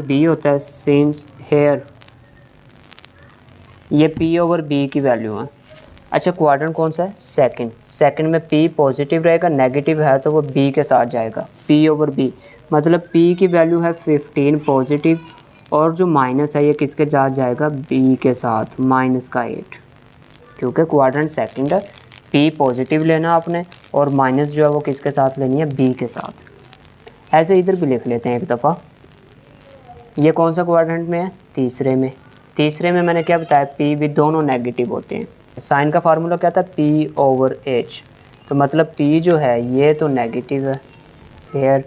B होता है, सिंस हेयर ये P ओवर B की वैल्यू है। अच्छा, क्वाड्रेंट कौन सा है, सेकंड में P पॉजिटिव रहेगा, नेगेटिव है तो वो B के साथ जाएगा, P ओवर B, मतलब P की वैल्यू है 15 पॉजिटिव, और जो माइनस है ये किसके साथ जाएगा, B के साथ, माइनस का 8, क्योंकि क्वाड्रेंट सेकंड है, P पॉजिटिव लेना आपने, और माइनस जो है वो किसके साथ लेनी है, B के साथ। ऐसे इधर भी लिख लेते हैं एक दफ़ा। ये कौन सा क्वाड्रेंट में है, तीसरे में मैंने क्या बताया, P भी दोनों नेगेटिव होते हैं। साइन का फार्मूला क्या था, P ओवर H, तो मतलब P जो है ये तो नेगेटिव है, here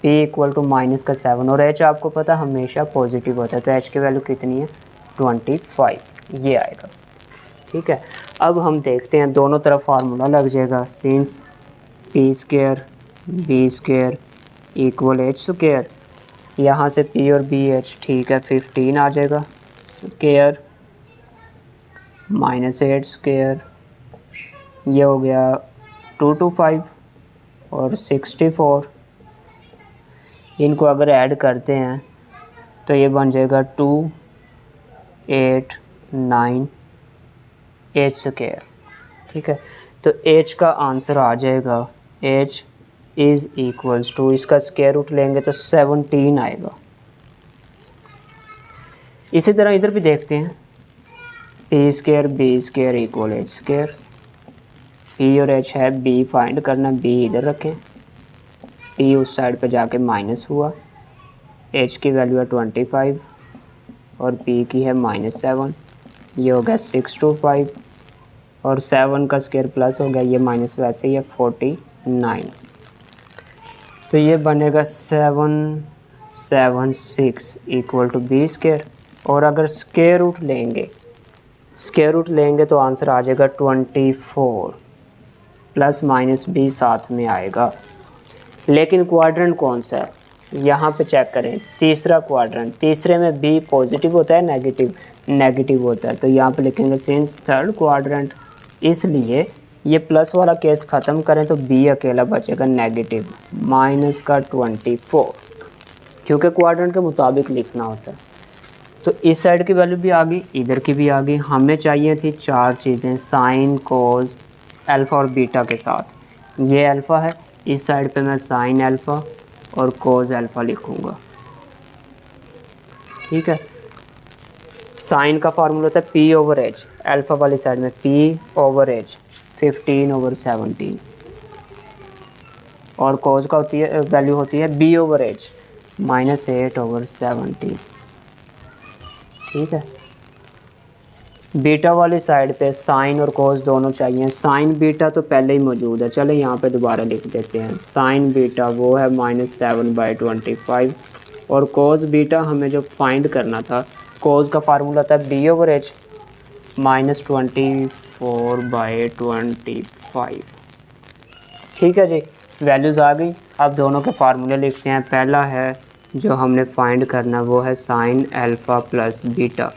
P equal to minus का 7, और H आपको पता हमेशा पॉजिटिव होता है, तो H की वैल्यू कितनी है, 25, ये आएगा। ठीक है, अब हम देखते हैं, दोनों तरफ फार्मूला लग जाएगा, since P square B square equal H square, यहाँ से P और BH, ठीक है, 15 आ जाएगा, स्क्वायर माइनस 8 स्क्वायर, ये हो गया 225 और 64, इनको अगर ऐड करते हैं तो ये बन जाएगा 289 H स्क्वायर। ठीक है, तो H का आंसर आ जाएगा, H इज़ इक्वल्स टू, इसका स्क्वायर रूट लेंगे तो 17 आएगा। इसी तरह इधर भी देखते हैं, P square B square equal H square, P और H है, B फाइंड करना, B इधर रखें, P उस साइड पे जाके माइनस हुआ, H की वैल्यू है 25 और P की है -7, ये हो गया 625, और 7 का स्क्वायर प्लस हो गया, ये माइनस वैसे ही है 49, तो ये बनेगा 776 इक्वल टू B स्क्वायर, और अगर स्क्वायर रूट लेंगे तो आंसर आ जाएगा 24, प्लस माइनस B साथ में आएगा। लेकिन क्वाड्रेंट कौन सा है, यहाँ पे चेक करें, तीसरा क्वाड्रेंट, तीसरे में B पॉजिटिव होता है, नेगेटिव होता है, तो यहाँ पे लिखेंगे सिंस थर्ड क्वाड्रेंट, इसलिए ये प्लस वाला केस ख़त्म करें तो B अकेला बचेगा नेगेटिव, माइनस का 24, क्योंकि क्वाड्रेंट के मुताबिक लिखना होता है। तो इस साइड की वैल्यू भी आ गई, इधर की भी आ गई, हमें चाहिए थी 4 चीज़ें, साइन कोज अल्फ़ा और बीटा के साथ। ये अल्फ़ा है, इस साइड पे मैं साइन अल्फ़ा और कोज अल्फ़ा लिखूँगा। ठीक है, साइन का फार्मूला होता है P ओवर H, अल्फ़ा वाली साइड में P ओवर H 15 ओवर 17, और कोज का वैल्यू होती है B ओवर H -8 ओवर 17। ठीक है, बीटा वाली साइड पे साइन और कोस दोनों चाहिए, साइन बीटा तो पहले ही मौजूद है, चलो यहाँ पे दोबारा लिख देते हैं, साइन बीटा वो है -7/25, और कोस बीटा हमें जो फाइंड करना था, कोस का फार्मूला था B ओवर H -24/25। ठीक है जी, वैल्यूज़ आ गई। अब दोनों के फार्मूले लिखते हैं। पहला है जो हमने फाइंड करना वो है sign alpha plus beta,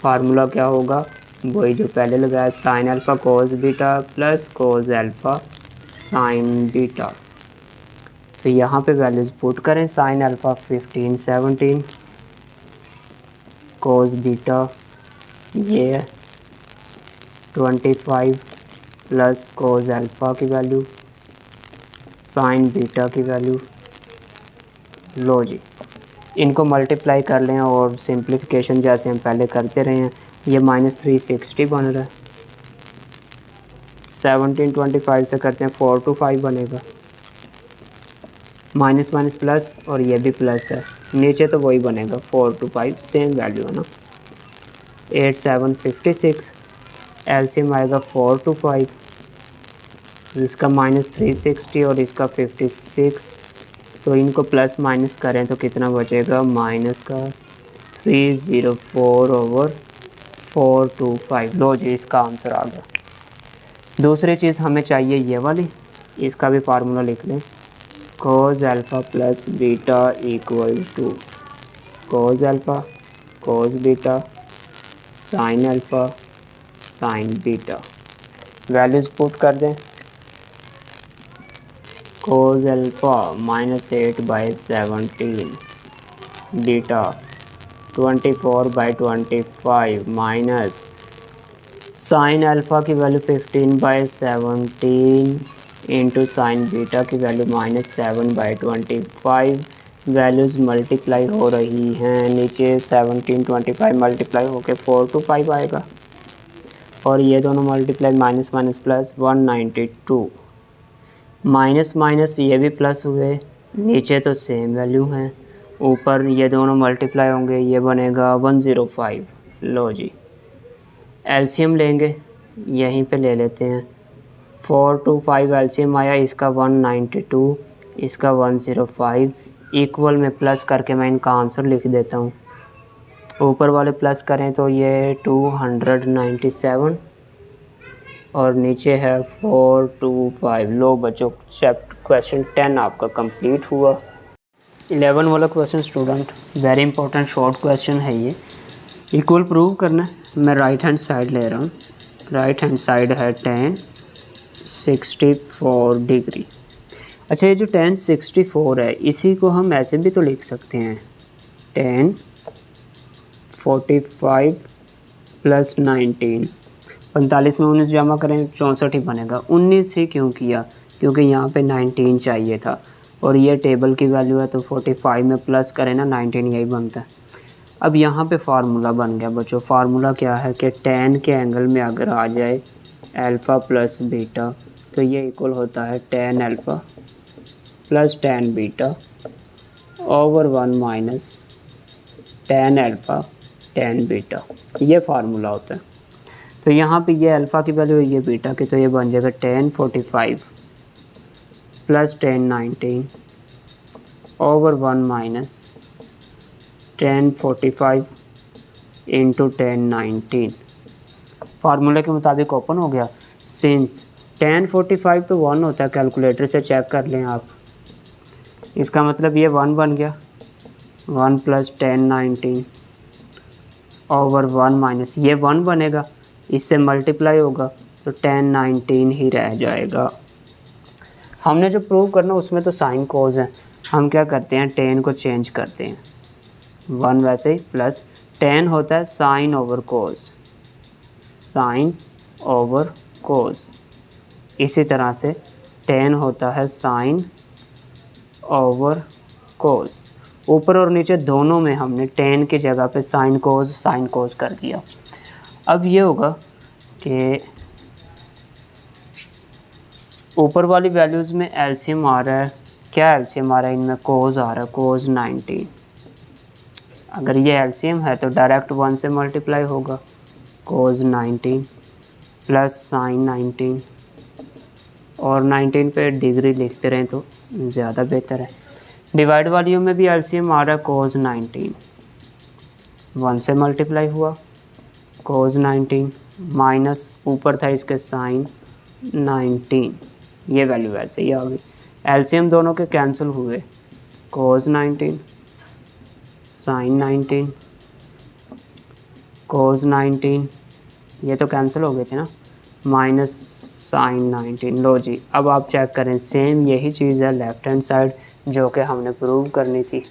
formula क्या होगा, वही जो पहले लगाया, sign alpha cos beta plus cos alpha sine beta. तो यहाँ पे वैल्यूज़ पुट करें, साइन अल्फ़ा 15 17, कोस बीटा ये है 25 प्लस कोस अल्फ़ा की वैल्यू साइन बीटा की वैल्यू। लो जी, इनको मल्टीप्लाई कर लें और सिंप्लीफिकेशन जैसे हम पहले करते रहे हैं। ये -360 बन रहा है, 1725 से करते हैं 425 बनेगा, माइनस माइनस प्लस और ये भी प्लस है, नीचे तो वही बनेगा 425 सेम वैल्यू है ना। 8 7 56, एलसीएम आएगा 425, इसका -360 और इसका 56, तो इनको प्लस माइनस करें तो कितना बचेगा, माइनस का 304/425। लो जी, इसका आंसर आ गया। दूसरी चीज़ हमें चाहिए ये वाली, इसका भी फार्मूला लिख लें, cos alpha plus beta equal to cos alpha cos beta sine alpha sine beta. Values put कर दें, cos alpha -8/17 beta 24/25 minus sine alpha की वैल्यू 15/17 इंटू साइन बीटा की वैल्यू -7/25। वैल्यूज़ मल्टीप्लाई हो रही हैं, नीचे 1725 मल्टीप्लाई होकर 425 आएगा और ये दोनों multiply minus minus plus 192, minus minus ये भी प्लस हुए, नीचे तो सेम वैल्यू हैं, ऊपर ये दोनों मल्टीप्लाई होंगे, ये बनेगा 105। लो जी, एलसीएम लेंगे, यहीं पे ले लेते हैं, 425 एलसीएम आया, इसका 192 इसका 105, इक्वल में प्लस करके मैं इनका आंसर लिख देता हूँ। ऊपर वाले प्लस करें तो ये 297 और नीचे है 425। लो बच्चों, चैप्टर क्वेश्चन 10 आपका कंप्लीट हुआ। 11 वाला question student very important short question है ये, इक्वल प्रूव करना है। मैं राइट हैंड साइड ले रहा हूँ, राइट हैंड साइड है tan 64 डिग्री। अच्छा, ये जो tan 64 है इसी को हम ऐसे भी तो लिख सकते हैं, tan 45 + 19, 45 में 19 जमा करें 64 ही बनेगा। 19 ही क्यों किया, क्योंकि यहाँ पे 19 चाहिए था और ये टेबल की वैल्यू है, तो 45 में प्लस करें ना 19 यही बनता है। अब यहाँ पे फार्मूला बन गया बच्चों। फार्मूला क्या है कि tan के एंगल में अगर आ जाए अल्फ़ा प्लस बीटा तो ये इक्वल होता है tan alpha plus tan beta over 1 minus tan alpha tan beta, ये फार्मूला होता है। तो यहाँ पे ये अल्फ़ा की वैल्यू है, ये बीटा की, तो ये बन जाएगा tan 45 plus tan 19 over 1 minus tan 45 into tan 19। फार्मूले के मुताबिक ओपन हो गया। सिंस tan 45 तो 1 होता है, कैलकुलेटर से चेक कर लें आप, इसका मतलब ये 1 बन गया, 1 प्लस tan 19 ओवर 1 माइनस ये 1 बनेगा, इससे मल्टीप्लाई होगा तो tan 19 ही रह जाएगा। हमने जो प्रूव करना उसमें तो साइन कोस है, हम क्या करते हैं tan को चेंज करते हैं, 1 वैसे ही प्लस tan होता है साइन ओवर कोस, साइन ओवर कोस, इसी तरह से tan होता है साइन ओवर कोस। ऊपर और नीचे दोनों में हमने tan की जगह पे साइन कोस कर दिया। अब ये होगा कि ऊपर वाली वैल्यूज़ में एलसीएम आ रहा है, क्या एलसीएम आ रहा है इनमें, कोस आ रहा है, कोस 19। अगर ये एलसीएम है तो डायरेक्ट 1 से मल्टीप्लाई होगा, कोस 19 प्लस साइन 19, और 19 पे डिग्री लिखते रहें तो ज़्यादा बेहतर है। डिवाइड वालियों में भी एलसीएम आ रहा है, कोस 19 1 से मल्टीप्लाई हुआ, कोस 19 माइनस ऊपर था इसके साइन 19, ये वैल्यू ऐसे ही आ गई। एलसीएम दोनों के कैंसिल हुए, कोस 19 साइन 19 कोस 19 ये तो कैंसिल हो गए थे ना, माइनस साइन 19। लो जी, अब आप चेक करें, सेम यही चीज़ है लेफ्ट हैंड साइड जो कि हमने प्रूव करनी थी।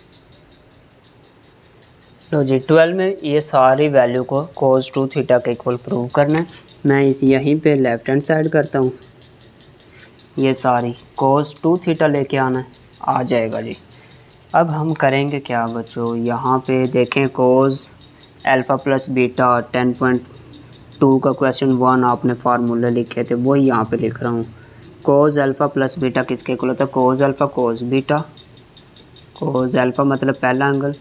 लो जी, 12 में ये सारी वैल्यू को cos 2 थीटा के इक्वल प्रूव करना है। मैं इस यहीं पे लेफ्ट हैंड साइड करता हूँ, ये सारी cos 2 थीटा लेके आना है, आ जाएगा जी। अब हम करेंगे क्या बच्चों, यहाँ पे देखें cos अल्फ़ा प्लस बीटा 10.2 का क्वेश्चन 1 आपने फार्मूले लिखे थे, वही यहाँ पे लिख रहा हूँ। cos अल्फ़ा प्लस बीटा किसके इक्वल होता है, cos alpha cos beta, cos alpha मतलब पहला एंगल,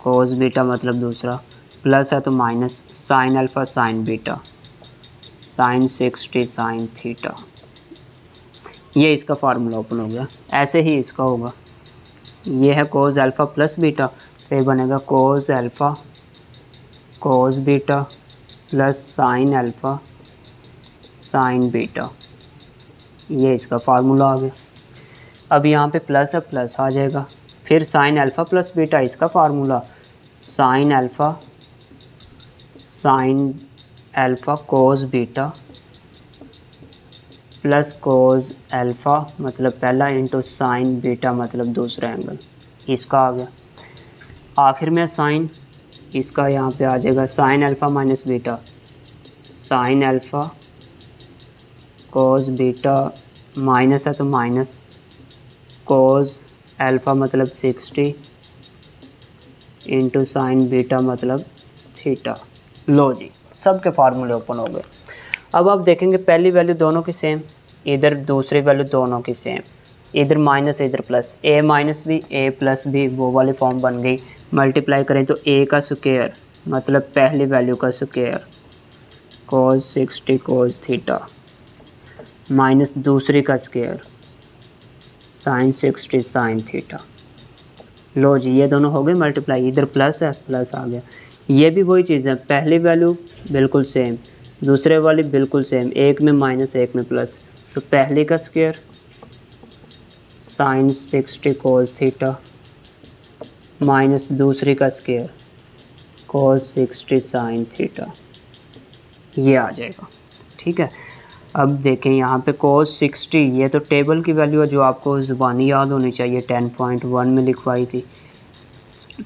cos बीटा मतलब दूसरा, प्लस है तो minus sine alpha sine beta, sine 60 sine theta. ये इसका फार्मूला ओपन हो गया। ऐसे ही इसका होगा, ये है cos अल्फ़ा प्लस बीटा, तो ये बनेगा cos alpha cos beta plus sign alpha sine beta. ये इसका फार्मूला आ गया। अब यहाँ पे प्लस है, प्लस आ जाएगा। फिर साइन अल्फ़ा प्लस बीटा, इसका formula sign alpha cos beta plus cos alpha मतलब पहला इंटू साइन बीटा मतलब दूसरा एंगल, इसका आ गया। आखिर में साइन, इसका यहाँ पे आ जाएगा sign alpha minus beta, sine alpha cos beta, minus है तो माइनस कोस अल्फ़ा मतलब 60 इंटू साइन बीटा मतलब थीटा। लो जी, सब के फार्मूले ओपन हो गए। अब आप देखेंगे पहली वैल्यू दोनों की सेम, इधर दूसरी वैल्यू दोनों की सेम, इधर माइनस इधर plus, a minus b A plus b वो वाली फॉर्म बन गई। मल्टीप्लाई करें तो a का स्क्वायर मतलब पहली वैल्यू का square cos 60 cos theta minus दूसरी का स्क्वायर साइन 60 साइन थीटा। लो जी, ये दोनों हो गए मल्टीप्लाई, इधर प्लस है प्लस आ गया। ये भी वही चीज़ है, पहली वैल्यू बिल्कुल सेम, दूसरे वाली बिल्कुल सेम, एक में माइनस एक में प्लस, तो पहली का square sine 60 cos theta minus दूसरी का स्क्वायर कोस 60 साइन थीटा, ये आ जाएगा। ठीक है, अब देखें यहाँ पे कोस 60, ये तो टेबल की वैल्यू है जो आपको ज़ुबानी याद होनी चाहिए, 10.1 में लिखवाई थी।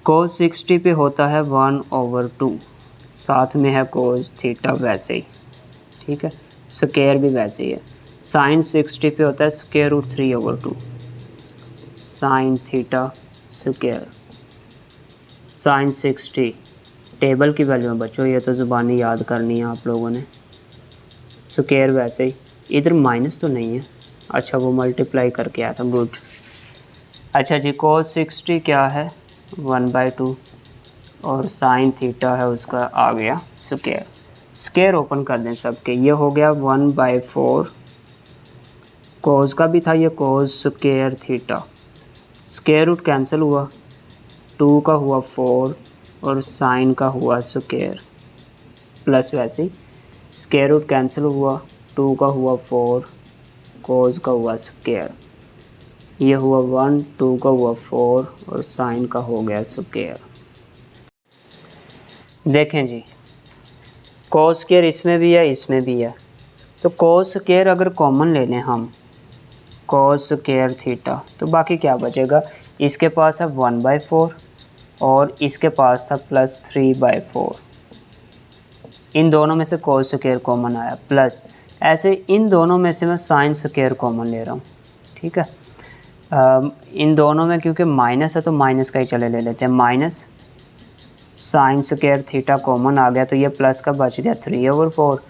कोस 60 पे होता है 1/2, साथ में है कोस थीटा वैसे ही, ठीक है, स्क्वायर भी वैसे ही है। साइन 60 पे होता है square root 3/2 sine theta square, sine 60 table की वैल्यू है बच्चों, ये तो ज़ुबानी याद करनी है आप लोगों ने। स्क्वायर वैसे ही, इधर माइनस तो नहीं है, अच्छा वो मल्टीप्लाई करके आया था, गुड। अच्छा जी, कोस 60 क्या है 1/2 और साइन थीटा है उसका आ गया स्क्वायर। स्क्वायर ओपन कर दें सबके, ये हो गया 1/4, कोस का भी था ये cos square theta, square root cancel हुआ, 2 का हुआ 4 और साइन का हुआ स्क्वायर, प्लस वैसे ही स्क्वायर रूट कैंसिल हुआ, 2 का हुआ 4 कोस का हुआ स्क्वायर, ये हुआ 1, 2 का हुआ 4 और साइन का हो गया स्क्वायर। देखें जी, कोस स्क्वायर इसमें भी है इसमें भी है, तो कोस स्क्वायर अगर कॉमन ले लें हम कोस स्क्वायर थीटा, तो बाकी क्या बचेगा, इसके पास है 1/4 और इसके पास था प्लस 3/4, इन दोनों में से कोस स्क्वायर कॉमन आया, प्लस ऐसे इन दोनों में से मैं साइन स्क्वायर कॉमन ले रहा हूँ। ठीक है, इन दोनों में क्योंकि माइनस है तो माइनस का ही चले ले लेते हैं, minus sine square theta common आ गया, तो ये प्लस का बच गया 3/4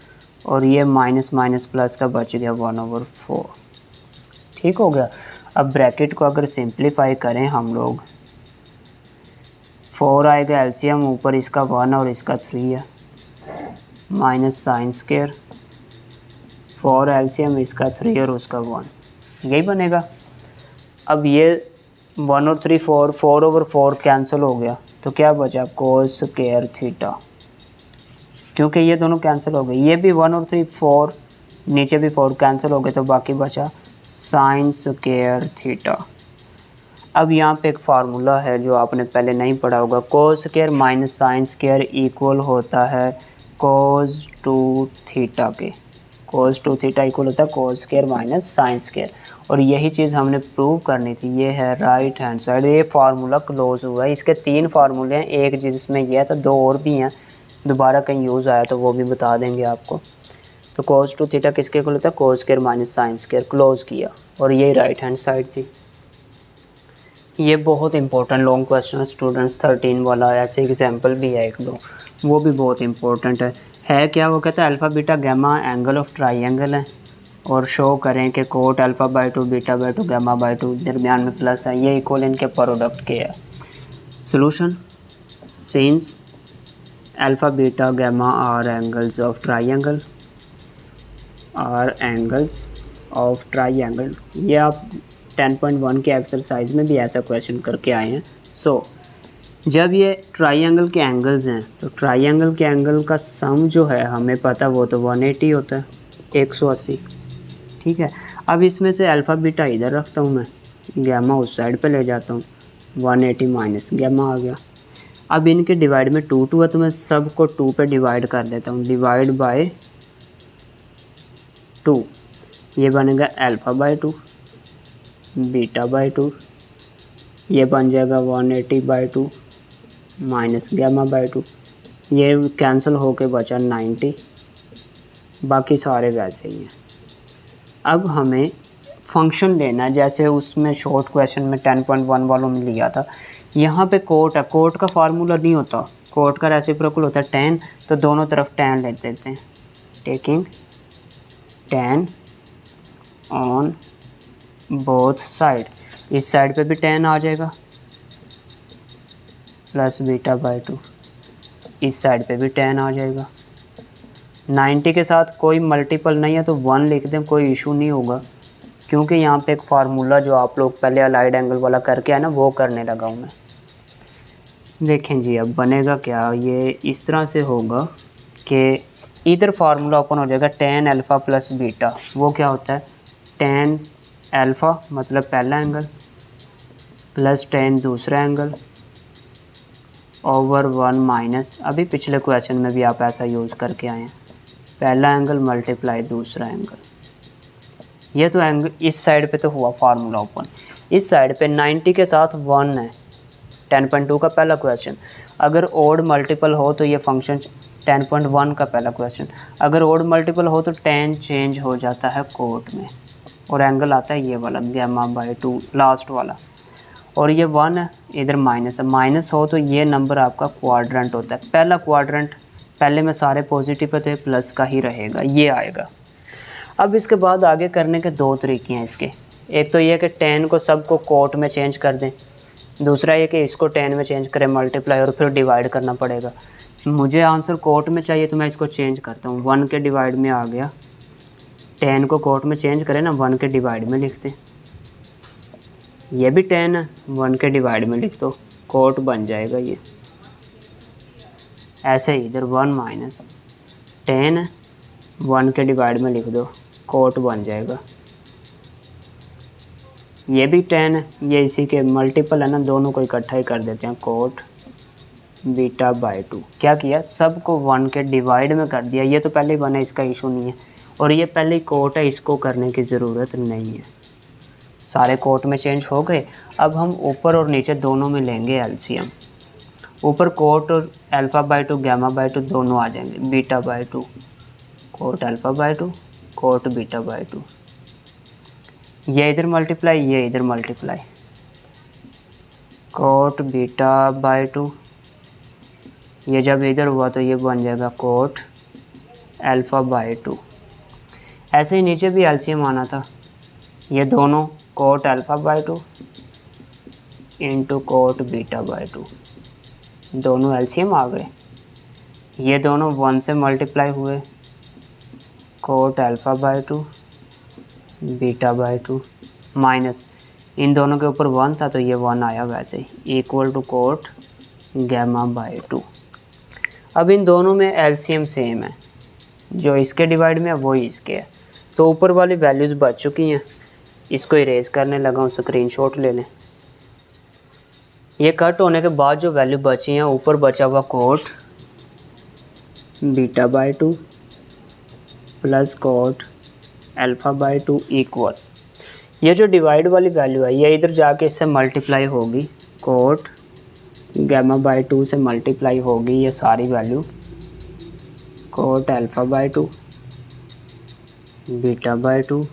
और ये माइनस माइनस प्लस का बच गया 1/4। ठीक हो गया। अब ब्रैकेट को अगर सिंप्लीफाई करें हम लोग, 4 आएगा एलसीएम, ऊपर इसका 1 और इसका 3 है, माइनस साइन स्क्वायर 4 एलसीएम, इसका 3 और उसका 1, यही बनेगा। अब ये 1 और 3 4/4 कैंसिल हो गया, तो क्या बचा कोस स्क्वायर थीटा, क्योंकि ये दोनों कैंसिल हो गए, ये भी 1 और 3 4, नीचे भी 4 कैंसिल हो गए, तो बाकी बचा साइन स्क्वायर थीटा। अब यहाँ पे एक फार्मूला है जो आपने पहले नहीं पढ़ा होगा, cos square minus sine square equal होता है कोस टू थीटा के, कोस टू थीटा इक्वल होता है cos square minus sine square. और यही चीज़ हमने प्रूव करनी थी। ये है राइट हैंड साइड, ये फार्मूला क्लोज हुआ है। इसके 3 फार्मूले हैं, एक जिसमें यह है तो 2 और भी हैं, दोबारा कहीं यूज़ आया तो वो भी बता देंगे आपको। तो कोस टू थीटा किसके इक्वल होता है cos square minus sine square, close किया। और यही राइट हैंड साइड थी। ये बहुत इंपॉर्टेंट लॉन्ग क्वेश्चन है स्टूडेंट्स, 13 वाला। ऐसे एग्जाम्पल भी है 1-2, वो भी बहुत इंपॉर्टेंट है क्या। वो कहता है alpha beta gamma angle of triangle है और शो करें कि cot alpha by two beta by two gamma by two दरमियान में प्लस है, ये इक्वल इनके प्रोडक्ट के है। Solution, since alpha beta gamma are angles of triangle, are angles of triangle. ये आप 10.1 के एक्सरसाइज में भी ऐसा क्वेश्चन करके आए हैं। जब ये ट्राइंगल के एंगल्स हैं तो ट्राइंगल के एंगल का सम जो है हमें पता वो तो 180 होता है, 180। ठीक है, अब इसमें से अल्फ़ा बीटा इधर रखता हूँ मैं, गामा उस साइड पे ले जाता हूँ, 180 माइनस गामा आ गया। अब इनके डिवाइड में 2 है तो मैं सब को 2 पे डिवाइड कर देता हूँ, डिवाइड बाय 2। ये बनेगा अल्फ़ा बाई 2 बीटा बाई 2, ये बन जाएगा 180 बाई 2 माइनस गामा बाई 2। ये कैंसिल होके बचा 90, बाकी सारे वैसे ही हैं। अब हमें फंक्शन लेना है, जैसे उसमें शॉर्ट क्वेश्चन में 10.1 वालों में लिया था। यहाँ पे कोट है, कोट का फार्मूला नहीं होता, कोट का रेसिप्रोकल होता है tan, तो दोनों तरफ tan ले देते हैं, taking tan on both side. इस साइड पे भी tan आ जाएगा प्लस बीटा बाई 2, इस साइड पे भी tan आ जाएगा। 90 के साथ कोई मल्टीपल नहीं है तो 1 लिख दें, कोई इशू नहीं होगा, क्योंकि यहाँ पे एक फार्मूला जो आप लोग पहले अलाइड एंगल वाला करके आए ना वो करने लगा हूँ मैं। देखें जी अब बनेगा क्या, ये इस तरह से होगा कि इधर फार्मूला ओपन हो जाएगा tan अल्फ़ा प्लस बीटा। वो क्या होता है tan अल्फ़ा मतलब पहला एंगल प्लस tan दूसरा एंगल ओवर 1 माइनस, अभी पिछले क्वेश्चन में भी आप ऐसा यूज़ करके आए हैं, पहला एंगल मल्टीप्लाई दूसरा एंगल। ये तो एंगल इस साइड पे तो हुआ फार्मूला ओपन, इस साइड पे 90 के साथ 1 है, 10.2 का पहला क्वेश्चन। अगर ओड मल्टीपल हो तो ये फंक्शन 10.1 का पहला क्वेश्चन, अगर ओड मल्टीपल हो तो tan चेंज हो जाता है कोट में और एंगल आता है ये वाला गामा बाई 2 लास्ट वाला। और ये 1 है, इधर माइनस है, माइनस हो तो ये नंबर आपका क्वाड्रेंट होता है। पहला क्वाड्रेंट, पहले में सारे पॉजिटिव है तो ये प्लस का ही रहेगा, ये आएगा। अब इसके बाद आगे करने के 2 तरीके हैं इसके। एक तो ये कि tan को सबको कोट में चेंज कर दें, दूसरा ये कि इसको tan में चेंज करें मल्टीप्लाई और फिर डिवाइड करना पड़ेगा। मुझे आंसर कोट में चाहिए तो मैं इसको चेंज करता हूँ, 1 के डिवाइड में आ गया, tan को कोट में चेंज करें ना 1 के डिवाइड में लिखते, ये भी tan है 1 के डिवाइड में लिख दो, कोट बन जाएगा ये। ऐसे ही इधर 1 माइनस tan 1 के डिवाइड में लिख दो, कोट बन जाएगा। ये भी tan है, ये इसी के मल्टीपल है ना, दोनों को इकट्ठा ही कर देते हैं, कोट बीटा बाई 2। क्या किया, सबको 1 के डिवाइड में कर दिया, ये तो पहले ही बना, इसका इशू नहीं है। और ये पहले ही कोट है, इसको करने की ज़रूरत नहीं है, सारे कोट में चेंज हो गए। अब हम ऊपर और नीचे दोनों में लेंगे एलसीएम। ऊपर कोट और अल्फ़ा बाई 2 गामा बाई 2 दोनों आ जाएंगे, beta by 2 cot alpha by 2 cot beta by 2, ये इधर मल्टीप्लाई, ये इधर मल्टीप्लाई, कोट बीटा बाई 2, ये जब इधर हुआ तो ये बन जाएगा कोट अल्फ़ा बाई 2। ऐसे ही नीचे भी एलसीएम आना था, ये दोनों cot alpha by 2 into cot beta by 2, दोनों एलसीएम आ गए। ये दोनों 1 से मल्टीप्लाई हुए, cot alpha by 2 beta by 2 minus, इन दोनों के ऊपर 1 था तो ये 1 आया वैसे ही, equal to cot gamma by 2। अब इन दोनों में एलसीएम सेम है, जो इसके डिवाइड में है वही इसके है, तो ऊपर वाली वैल्यूज़ बच चुकी हैं। इसको इरेज करने लगा हूँ, स्क्रीनशॉट ले लें। ये कट होने के बाद जो वैल्यू बची हैं, ऊपर बचा हुआ cot beta by 2 plus cot alpha by 2 equal, ये जो डिवाइड वाली वैल्यू है ये इधर जाके इससे मल्टीप्लाई होगी, कोट गैमा बाय 2 से मल्टीप्लाई होगी ये सारी value, cot alpha by 2 beta by 2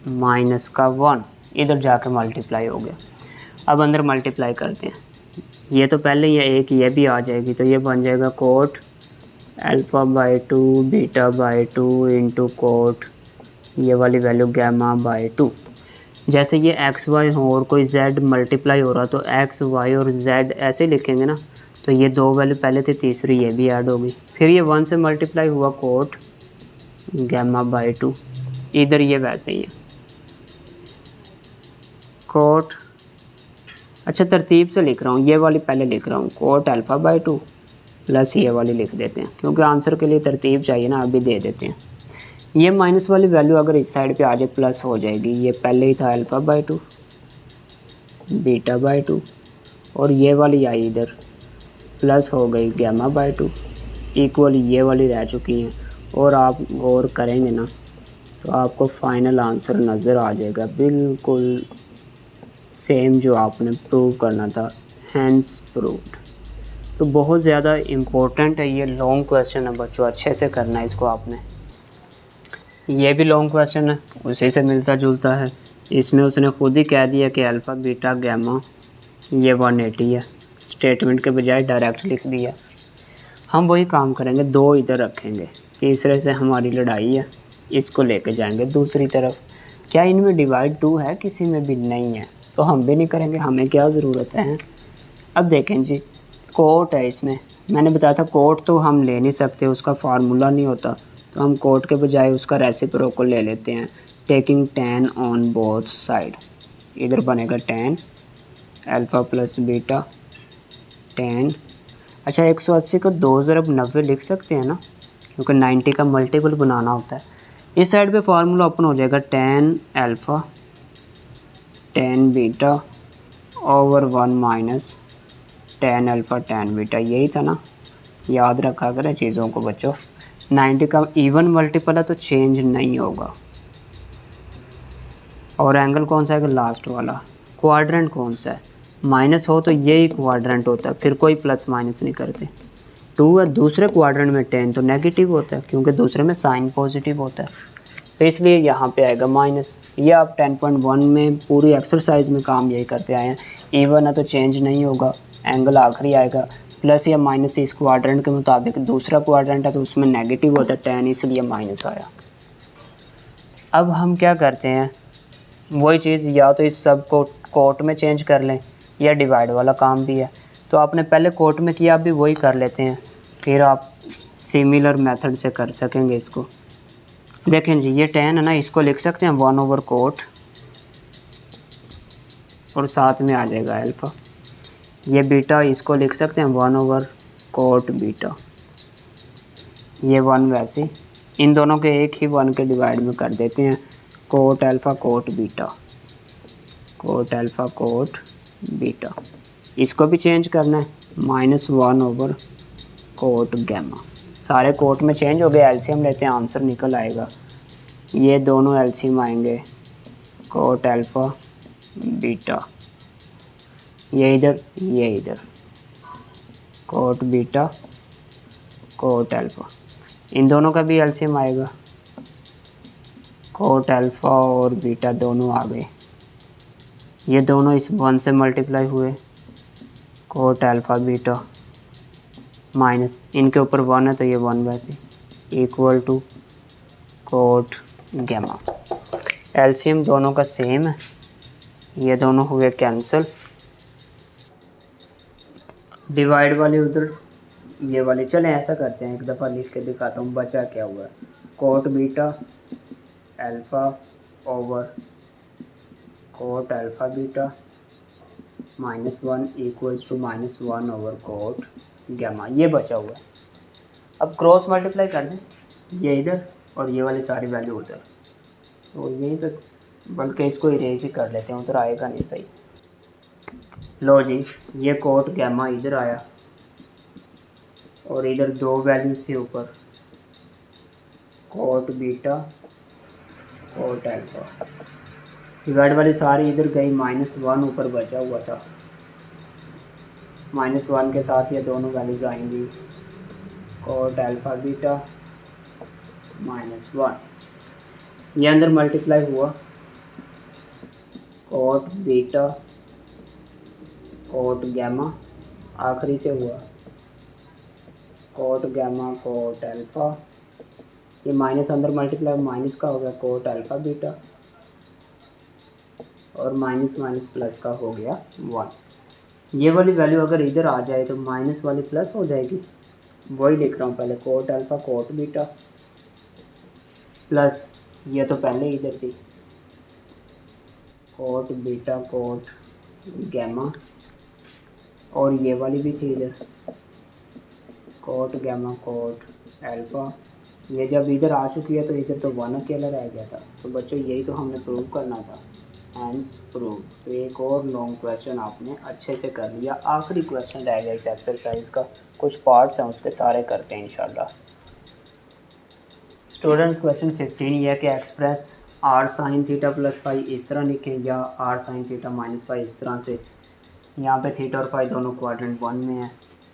minus का 1 इधर जाके मल्टीप्लाई हो गया। अब अंदर मल्टीप्लाई करते हैं, ये तो पहले ये एक ये भी आ जाएगी तो ये बन जाएगा cot alpha by 2 beta by 2 into cot ये वाली वैल्यू गैमा बाय 2। जैसे ये एक्स वाई हो और कोई जेड मल्टीप्लाई हो रहा तो एक्स वाई और जेड ऐसे लिखेंगे ना, तो ये दो वैल्यू पहले थी, तीसरी ये भी ऐड होगी, फिर ये 1 से मल्टीप्लाई हुआ कोट गैमा बाय 2, इधर ये वैसे ही है कोट, अच्छा तरतीब से लिख रहा हूँ, ये वाली पहले लिख रहा हूँ कोट अल्फ़ा बाय 2 प्लस ये वाली लिख देते हैं क्योंकि आंसर के लिए तरतीब चाहिए ना, अभी दे देते हैं। ये माइनस वाली वैल्यू अगर इस साइड पे आ जाए प्लस हो जाएगी, ये पहले ही था अल्फ़ा बाय 2 बीटा बाय 2 और ये वाली आई इधर प्लस हो गई गैमा बाय 2 इक्वल ये वाली रह चुकी हैं। और आप गौर करेंगे ना तो आपको फाइनल आंसर नज़र आ जाएगा बिल्कुल सेम जो आपने प्रूव करना था, हैंस प्रूव्ड। तो बहुत ज़्यादा इम्पोर्टेंट है ये लॉन्ग क्वेश्चन है बच्चों, अच्छे से करना है इसको आपने। ये भी लॉन्ग क्वेश्चन है, उसी से मिलता जुलता है, इसमें उसने खुद ही कह दिया कि अल्फ़ा बीटा गैमा ये 180 है, स्टेटमेंट के बजाय डायरेक्ट लिख दिया। हम वही काम करेंगे, दो इधर रखेंगे, तीसरे से हमारी लड़ाई है, इसको लेके जाएंगे दूसरी तरफ। क्या इनमें डिवाइड 2 है? किसी में भी नहीं है, तो हम भी नहीं करेंगे, हमें क्या ज़रूरत है। अब देखें जी, कोट है इसमें, मैंने बताया था कोट तो हम ले नहीं सकते, उसका फार्मूला नहीं होता, तो हम कोट के बजाय उसका रेसिप्रोकल ले लेते हैं, taking tan on both side. इधर बनेगा tan alpha plus beta tan, अच्छा 180 को 2 ज़रब 90 लिख सकते हैं ना, क्योंकि 90 का मल्टीपल बनाना होता है। इस साइड पे फार्मूला ओपन हो जाएगा tan alpha tan beta over 1 minus tan alpha tan beta, यही था ना, याद रखा करें चीज़ों को बच्चों। 90 का इवन मल्टीपल है तो चेंज नहीं होगा। और एंगल कौन सा है? लास्ट वाला। क्वाड्रेंट कौन सा है? माइनस हो तो यही क्वाड्रेंट होता है, फिर कोई प्लस माइनस नहीं करते। 2 है दूसरे क्वाड्रेंट में, 10 तो नेगेटिव होता है क्योंकि दूसरे में साइन पॉजिटिव होता है, तो इसलिए यहाँ पे आएगा माइनस। ये आप 10.1 में पूरी एक्सरसाइज में काम यही करते आए हैं। इवन है तो चेंज नहीं होगा, एंगल आखिरी आएगा, प्लस या माइनस इस क्वाड्रेंट के मुताबिक, दूसरा क्वाड्रेंट है तो उसमें नेगेटिव होता है tan, इसलिए माइनस आया। अब हम क्या करते हैं, वही चीज़ या तो इस सब को कोट में चेंज कर लें या डिवाइड वाला काम भी है, तो आपने पहले कोट में किया, आप भी वही कर लेते हैं, फिर आप सिमिलर मेथड से कर सकेंगे इसको। देखें जी, ये tan है ना, इसको लिख सकते हैं 1 ओवर कोट और साथ में आ जाएगा अल्फ़ा। ये बीटा, इसको लिख सकते हैं 1 ओवर कोट बीटा, ये 1 वैसे, इन दोनों के एक ही 1 के डिवाइड में कर देते हैं, cot alpha cot beta, cot alpha cot beta. इसको भी चेंज करना है, -1 ओवर कोट गैमा। सारे कोट में चेंज हो गए, एलसीएम लेते हैं, आंसर निकल आएगा। ये दोनों एलसीएम आएंगे, कोट अल्फ़ा बीटा, ये इधर ये इधर, कोट बीटा कोट अल्फ़ा, इन दोनों का भी एलसीएम आएगा, कोट अल्फ़ा और बीटा दोनों आ गए, ये दोनों इस 1 से मल्टीप्लाई हुए, कोट अल्फ़ा बीटा माइनस इनके ऊपर 1 है तो ये 1 वैसे, equal to cot gamma. LCM दोनों का सेम है, ये दोनों हुए कैंसिल, डिवाइड वाली उधर, ये वाली। चलें ऐसा करते हैं, एक दफ़ा लिख के दिखाता हूँ बचा क्या हुआ है। Cot beta alpha over cot alpha beta -1 equals to -1 over cot gamma, ये बचा हुआ है। अब क्रॉस मल्टीप्लाई कर दें, ये इधर और ये वाली सारी वैल्यू उधर, तो यहीं पे, बल्कि इसको इरेज ही कर लेते हैं, उधर आएगा नहीं सही। लो जी, ये कोट गैमा इधर आया और इधर 2 वैल्यूज़ थी ऊपर, cot beta cot alpha. Divide वाली सारी इधर गई, -1 ऊपर बचा हुआ था, -1 के साथ ये दोनों वैल्यूज आएंगी, कोट अल्फा बीटा -1, ये अंदर मल्टीप्लाई हुआ, कोट बीटा कोट गैमा, आखिरी से हुआ कोट गैमा कोट अल्फा, ये माइनस अंदर मल्टीप्लाई माइनस का हो गया कोट अल्फा बीटा, और माइनस माइनस प्लस का हो गया 1। ये वाली वैल्यू अगर इधर आ जाए तो माइनस वाली प्लस हो जाएगी, वही लिख रहा हूँ पहले, cot alpha cot beta plus, ये तो पहले इधर थी, कोट बीटा कोट गैमा, और ये वाली भी थी इधर, कोट गैमा कोट अल्फा। ये जब इधर आ चुकी है तो इधर तो 1 अकेला रह गया था। तो बच्चों यही तो हमने प्रूव करना था, हैंस प्रूव। तो एक और लॉन्ग क्वेश्चन आपने अच्छे से कर लिया। आखिरी क्वेश्चन रह गया इस एक्सरसाइज का, कुछ पार्ट्स हैं उसके सारे करते हैं इंशाल्लाह। स्टूडेंट्स क्वेश्चन 15 ये कि express r sin theta plus phi इस तरह लिखें, या r sin theta minus phi इस तरह से। यहाँ पे थीटा और फाई दोनों क्वाड्रेंट 1 में है।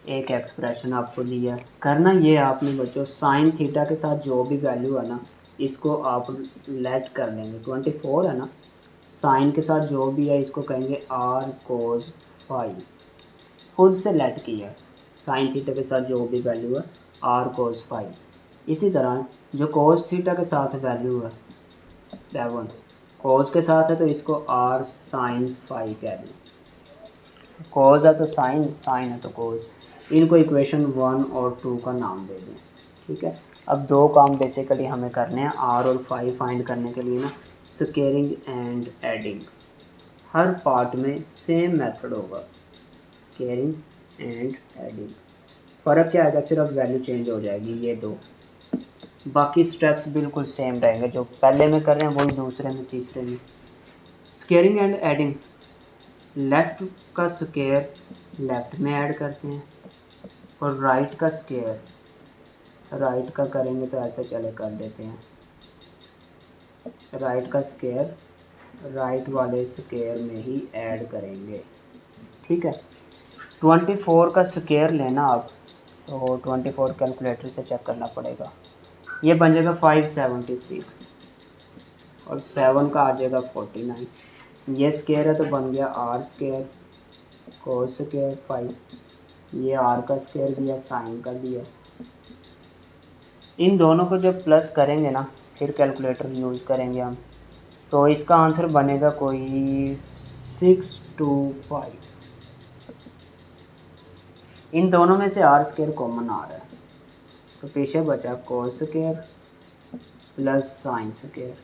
एक एक्सप्रेशन आपको दिया है, करना ये आपने बच्चों साइन थीटा के साथ जो भी वैल्यू है ना, इसको आप लेट कर लेंगे। 24 है ना, साइन के साथ जो भी है इसको कहेंगे r cos फाई, खुद से लेट किया, साइन थीटा के साथ जो भी वैल्यू है r cos फाई। इसी तरह जो cos थीटा के साथ वैल्यू है 7, cos के साथ है तो इसको r sin फाई कह दें, cos है तो साइन, साइन है तो cos। इनको इक्वेशन 1 और 2 का नाम दे दें, ठीक है। अब दो काम बेसिकली हमें करने हैं r और फाई फाइंड करने के लिए ना, squaring and adding. Her part में सेम मेथड होगा, स्केयरिंग एंड एडिंग। फ़र्क क्या आएगा, सिर्फ वैल्यू चेंज हो जाएगी ये दो, बाकी स्टेप्स बिल्कुल सेम रहेंगे। जो पहले में कर रहे हैं वही दूसरे में, तीसरे में। स्केयरिंग एंड एडिंग, लेफ़्ट का स्केयर लेफ़्ट में ऐड करते हैं, और राइट का स्केयर राइट का करेंगे तो ऐसे चले कर देते हैं, राइट का स्केयर राइट वाले स्केयर में ही ऐड करेंगे, ठीक है। 24 का स्केयर लेना आप, तो 24 कैलकुलेटर से चेक करना पड़ेगा। ये बन जाएगा 576, और 7 का आ जाएगा 49। ये स्केयर है तो बन गया r square cos square phi, ये r का स्केयर दिया, साइन का दिया। इन दोनों को जब प्लस करेंगे ना, फिर कैलकुलेटर यूज़ करेंगे हम, तो इसका आंसर बनेगा कोई 625। इन दोनों में से r स्केयर कॉमन आ रहा है, तो पीछे बचा cos square plus sine square.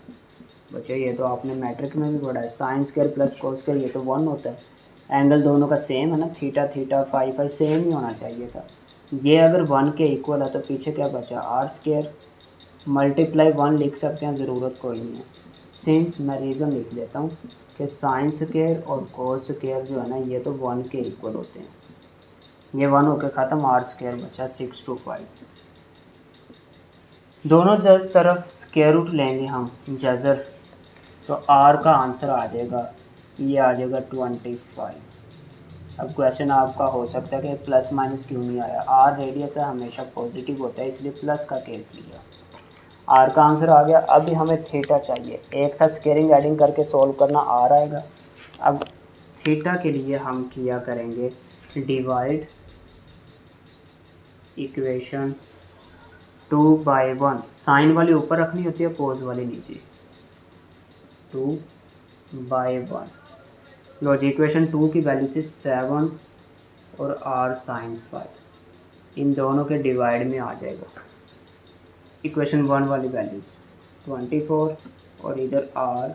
बच्चे ये तो आपने मैट्रिक में भी पढ़ा है, sine square plus cos square ये तो 1 होता है। एंगल दोनों का सेम है ना, theta theta phi phi same ही होना चाहिए था। ये अगर 1 के इक्वल है तो पीछे क्या बचा, r स्केयर मल्टीप्लाई 1 लिख सकते हैं, ज़रूरत कोई नहीं है। सिंस मैं रीज़न लिख देता हूँ कि साइन स्केयर और cos स्केयर जो है ना, ये तो 1 के इक्वल होते हैं। ये 1 होकर ख़त्म, r स्केयर बचा 625। दोनों तरफ स्केयर रूट लेंगे हम जज़र, तो r का आंसर आ जाएगा, ये आ जाएगा 25। अब क्वेश्चन आपका हो सकता है कि प्लस माइनस क्यों नहीं आया, r रेडियस है हमेशा पॉजिटिव होता है, इसलिए प्लस का केस लिया। r का आंसर आ गया। अभी हमें थीटा चाहिए, एक था स्केयरिंग एडिंग करके सॉल्व करना, r आएगा। अब थीटा के लिए हम किया करेंगे डिवाइड इक्वेशन 2/1, साइन वाली ऊपर रखनी होती है, पोज वाली नीचे, 2/1। लो जी, इक्वेशन 2 की वैल्यू थी 7 और r sin फाई, इन दोनों के डिवाइड में आ जाएगा। इक्वेशन 1 वाली वैल्यूज 24 और इधर r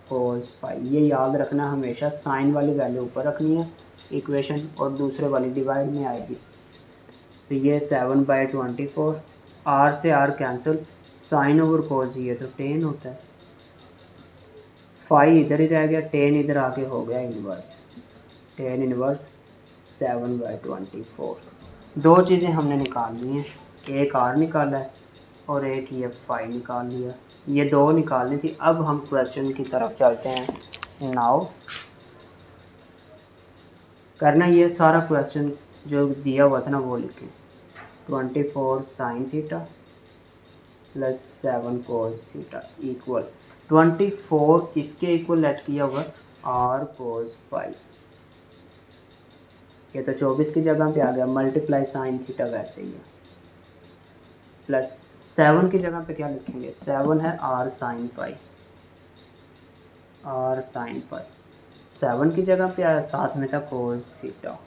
cos फाई, ये याद रखना हमेशा, साइन वाली वैल्यू ऊपर रखनी है इक्वेशन, और दूसरे वाली डिवाइड में आएगी। तो ये 7/24, r से r cancel, sine over cos ये तो टेन होता है, फाई इधर ही रह गया, टेन इधर आके हो गया इन्वर्स, टेन इन्वर्स 7/24। दो चीज़ें हमने निकालनी है, एक r निकाला है और एक ये फाई निकाल लिया, ये दो निकालनी थी। अब हम क्वेश्चन की तरफ चलते हैं। नाउ करना ये सारा क्वेश्चन जो दिया हुआ था ना वो लिखें। 24 sine theta plus 7 cos theta equal 24 इसके इक्वल लेट किया हुआ आर कोस फाई। ये तो 24 की जगह पे आ गया, मल्टीप्लाई साइन थीटा वैसे ही है, प्लस 7 की जगह पे क्या लिखेंगे, 7 है R sine phi, R sine phi 7 की जगह पे आया, साथ में था कोस थीटा।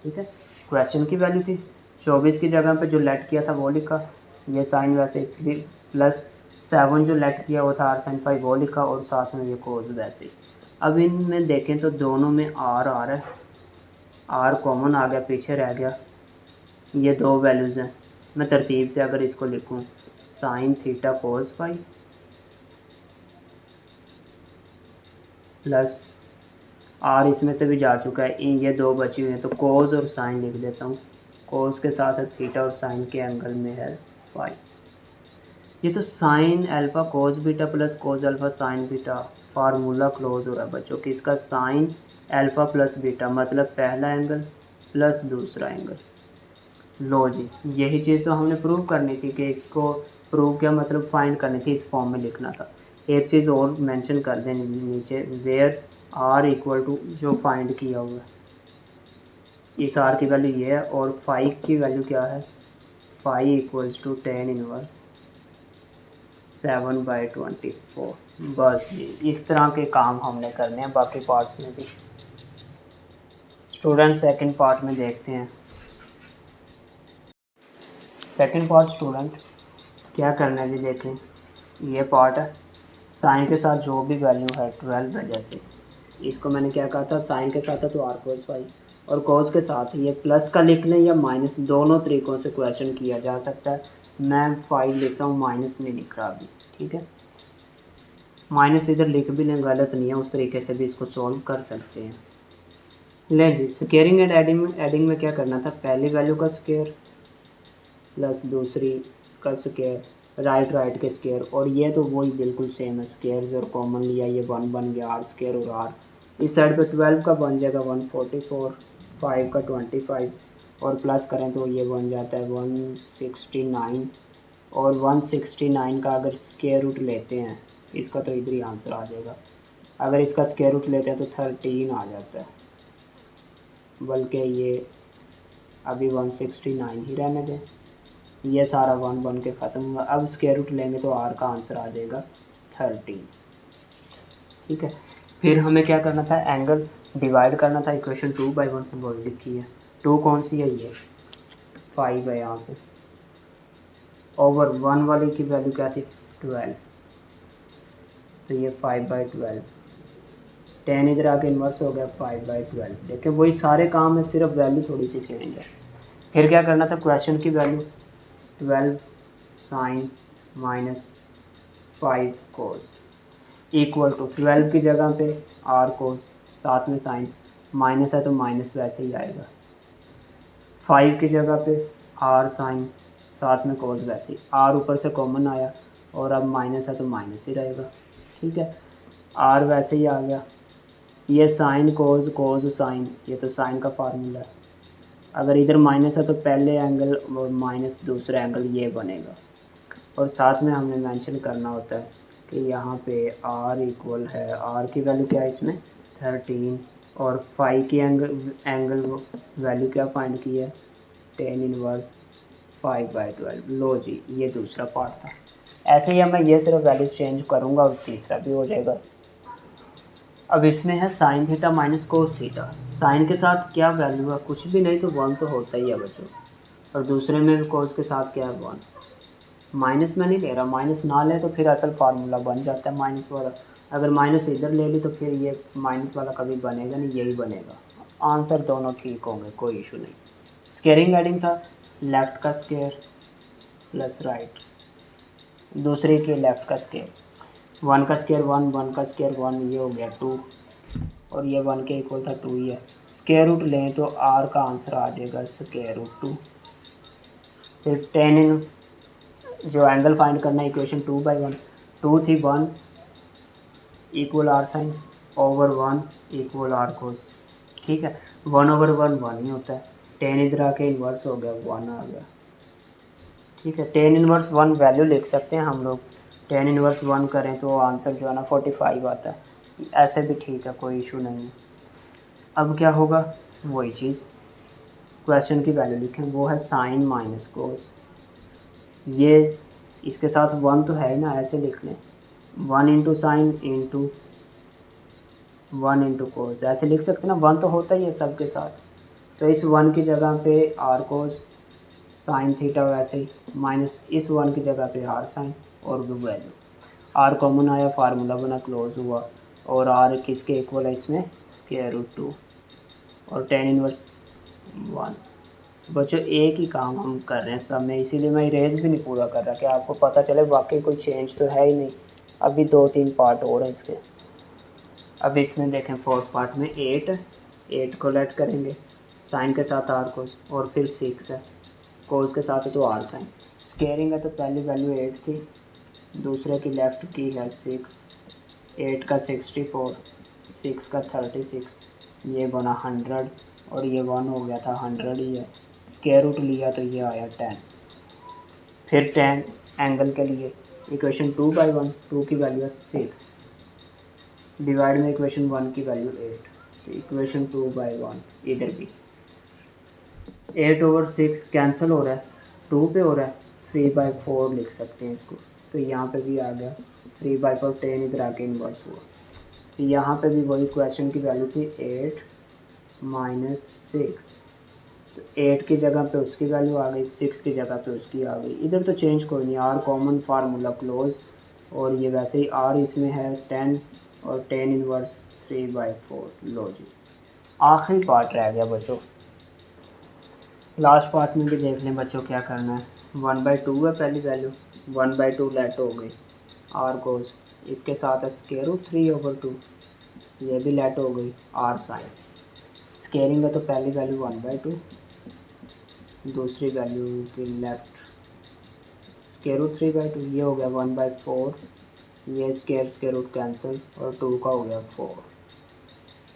ठीक है, क्वेश्चन की वैल्यू थी 24 की जगह पे जो लेट किया था वो लिखा, ये साइन वैसे प्लस 7 जो लेट किया वो था आर साइन फाई वो लिखा, और साथ में ये कोस वैसे ही। अब इनमें देखें तो दोनों में आर आ रहा है, आर कॉमन आ गया, पीछे रह गया, ये दो वैल्यूज़ हैं। मैं तरतीब से अगर इसको लिखूं sine theta cos phi plus R इसमें से भी जा चुका है, ये दो बची हुई हैं तो कोस और साइन लिख देता हूँ। कोस के साथ है थीटा और साइन के एंगल में है फाई। ये तो sign alpha cos beta plus cos alpha sine beta formula close हो रहा है बच्चों कि इसका साइन अल्फ़ा प्लस बीटा मतलब पहला एंगल प्लस दूसरा एंगल। लो जी, यही चीज़ तो हमने प्रूव करनी थी कि इसको प्रूव क्या मतलब फाइंड करनी थी, इस फॉर्म में लिखना था। एक चीज़ और मेंशन कर दें नीचे, वेयर आर इक्वल टू जो फाइंड किया हुआ है, इस आर की वैल्यू ये है और फाई की वैल्यू क्या है, फाई इक्वल्स टू 10 इनवर्स 7/24। बस ये इस तरह के काम हमने करने हैं, बाकी पार्ट्स में भी। स्टूडेंट सेकंड पार्ट में देखते हैं। सेकंड पार्ट स्टूडेंट क्या करना है जी, देखें ये पार्ट है, साइन के साथ जो भी वैल्यू है 12 है, जैसे इसको मैंने क्या कहा था, साइन के साथ है तो आर कोस फाई, और कोस के साथ ये प्लस का लिख लें या माइनस, दोनों तरीक़ों से क्वेश्चन किया जा सकता है। मैं फाई लिखता हूँ, माइनस नहीं लिख रहा अभी, ठीक है। माइनस इधर लिख भी लें, गलत नहीं है, उस तरीके से भी इसको सॉल्व कर सकते हैं। ले जी, स्केयरिंग एंड एडिंग में क्या करना था, पहली वैल्यू का स्केयर प्लस दूसरी का स्केयर, राइट के स्केयर, और ये तो वही बिल्कुल सेम है, स्केयर्स और कॉमन लिया, ये 1 बन गया, आर स्केयर और आर इस साइड पे 12 का बन जाएगा 144, 5 का 25, और प्लस करें तो ये बन जाता है 169, और 169 का अगर स्केयर रूट लेते हैं इसका तो इधर ही आंसर आ जाएगा। अगर इसका स्केयर रूट लेते हैं तो 13 आ जाता है, बल्कि ये अभी 169 ही रहने दें, ये सारा 1 बन के ख़त्म हुआ। अब स्क्वायर रूट लेंगे तो आर का आंसर आ जाएगा 13। ठीक है, फिर हमें क्या करना था, एंगल डिवाइड करना था। इक्वेशन 2/1 में बोल लिखी है, 2 कौन सी है, ये 5 है यहाँ पे, ओवर 1 वाली की वैल्यू क्या थी 12, तो ये 5/12, 10 इधर आके इन्वर्स हो गया 5/12। देखिए वही सारे काम है, सिर्फ वैल्यू थोड़ी सी चेंज है। फिर क्या करना था, क्वेश्चन की value 12 sine minus 5 cos equal to 12 की जगह पे आर कोस, साथ में साइन, माइनस है तो माइनस वैसे ही आएगा, 5 की जगह पे आर साइन, साथ में कोस वैसे ही, आर ऊपर से कॉमन आया और अब माइनस है तो माइनस ही रहेगा। ठीक है, आर वैसे ही आ गया, ये साइन कोस, कोस साइन, ये तो साइन का फार्मूला है। अगर इधर माइनस है तो पहले एंगल और माइनस दूसरा एंगल ये बनेगा, और साथ में हमने मेंशन करना होता है कि यहाँ पे r इक्वल है, r की वैल्यू क्या है इसमें 13, और फाई की एंगल वैल्यू क्या फाइंड की है 10 इनवर्स 5/12। लो जी, ये दूसरा पार्ट था। ऐसे ही मैं ये सिर्फ वैल्यूज चेंज करूँगा और तीसरा भी हो जाएगा। अब इसमें है sine theta minus cos theta, sine के साथ क्या वैल्यू है, कुछ भी नहीं तो 1 तो होता ही है बच्चों, और दूसरे में भी कोस के साथ क्या है 1। माइनस में नहीं ले रहा, माइनस ना ले तो फिर असल फार्मूला बन जाता है माइनस वाला, अगर माइनस इधर ले ली तो फिर ये माइनस वाला कभी बनेगा नहीं, यही बनेगा। आंसर दोनों ठीक होंगे, कोई इशू नहीं। स्केयरिंग एडिंग था, लेफ़्ट का स्केयर प्लस राइट, दूसरे के लेफ़्ट का स्केयर, 1 का स्केयर 1, 1 का स्केयर 1, ये हो गया 2, और ये 1 के इक्वल था 2 ही है। स्केयर रूट लें तो r का आंसर आ जाएगा स्केयर रूट 2। फिर 10 जो एंगल फाइंड करना है इक्वेशन 2/1, 2 थी 1 equal r sine over 1 equal r cos. ठीक है, 1/1 1 ही होता है, टेन इधर आके इन्वर्स हो गया 1 आ गया। ठीक है, टेन इन्वर्स 1 वैल्यू लिख सकते हैं हम लोग, टेन इन्वर्स 1 करें तो आंसर जो है ना 45 आता है, ऐसे भी ठीक है, कोई इशू नहीं है। अब क्या होगा, वही चीज़ क्वेश्चन की वैल्यू लिखें, वो है साइन माइनस कोस। ये इसके साथ 1 तो है ही ना, ऐसे लिख लें 1 into sine into 1 into cos, ऐसे लिख सकते हैं ना, 1 तो होता ही है सबके साथ। तो इस 1 की जगह पे आर कोस साइन थीटा, वैसे ही माइनस इस 1 की जगह पे आर साइन और वैल्यू आर कॉमन आया, फार्मूला बना, क्लोज हुआ। और आर किसके इक्वल है इसमें, स्क्वायर रूट 2 और टेन इनवर्स 1। बच्चों एक ही काम हम कर रहे हैं सब में, इसीलिए मैं इरेज भी नहीं पूरा कर रहा कि आपको पता चले वाकई कोई चेंज तो है ही नहीं। अभी 2-3 पार्ट और हैं इसके। अब इसमें देखें फोर्थ पार्ट में 8 को लेट करेंगे, साइन के साथ आर कोस और फिर 6 है, कोस के साथ है तो आर साइन। स्केयरिंग है तो पहली वैल्यू 8 थी, दूसरे की लेफ़्ट की है 6, 8 का 64, 6 का 36, ये बना 100 और ये 1 हो गया था 100 ही है। स्क्वायर रूट लिया तो ये आया 10। फिर 10 एंगल के लिए इक्वेशन 2/1, 2 की वैल्यू है 6, डिवाइड में इक्वेशन 1 की वैल्यू 8, तो इक्वेशन 2/1 इधर भी 8/6 कैंसिल हो रहा है, 2 पे हो रहा है, 3/4 लिख सकते हैं इसको, तो यहाँ पे भी आ गया 3/4, 10 इधर आके इन्वर्स हुआ। तो यहाँ पे भी वही क्वेश्चन की वैल्यू थी 8 माइनस 6, तो 8 की जगह पे उसकी वैल्यू आ गई, 6 की जगह पे उसकी आ गई। इधर तो चेंज कोई नहीं, आर कॉमन, फार्मूला क्लोज, और ये वैसे ही आर इसमें है 10 और 10 इन्वर्स 3/4 लो जी। आखिरी पार्ट रह गया बच्चों, लास्ट पार्ट में भी देख लें बच्चों क्या करना है। 1/2 है पहली वैल्यू, 1/2 लेट हो गई, आर कोस, इसके साथ है स्क्वायर रूट 3/2, ये भी लेट हो गई, आर साइन। स्केयरिंग है तो पहली वैल्यू 1/2, दूसरी वैल्यू की लेफ्ट स्क्वायर रूट 3/2, ये हो गया 1/4, ये स्क्वायर रूट कैंसिल और 2 का हो गया 4।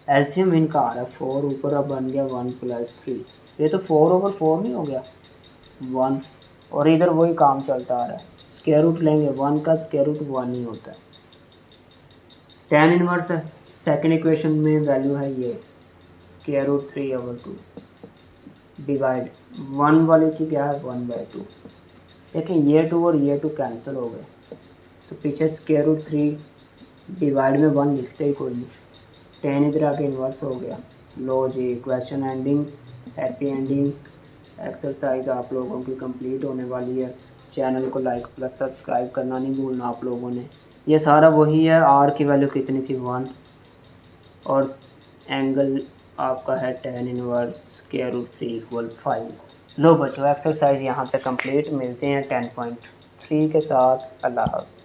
एलसीएम इनका आ रहा है 4, ऊपर अब बन गया 1 + 3, ये तो 4/4 नहीं हो गया 1, और इधर वही काम चलता आ रहा है, स्क्वायर रूट लेंगे 1 का स्क्वायर रूट 1 ही होता है। टेन इनवर्स है, सेकंड इक्वेशन में वैल्यू है ये स्क्वायर रूट 3/2 डिवाइड 1 वाले की क्या है 1/2। देखिए ये 2 और ये 2 कैंसिल हो गए, तो पीछे स्क्वायर रूट 3 डिवाइड में 1 लिखते ही कोई नहीं, 10 इधर आके इन्वर्स हो गया। लो जी, question ending, happy ending. Exercise आप लोगों की कंप्लीट होने वाली है। चैनल को लाइक प्लस सब्सक्राइब करना नहीं भूलना आप लोगों ने। ये सारा वही है, आर की वैल्यू कितनी थी 1 और एंगल आपका है 10 इनवर्स स्क्वायर रूट 3 = 5। लो बच्चों, एक्सरसाइज यहाँ पे कंप्लीट। मिलते हैं 10.3 के साथ। अल्लाह हाफ़िज़।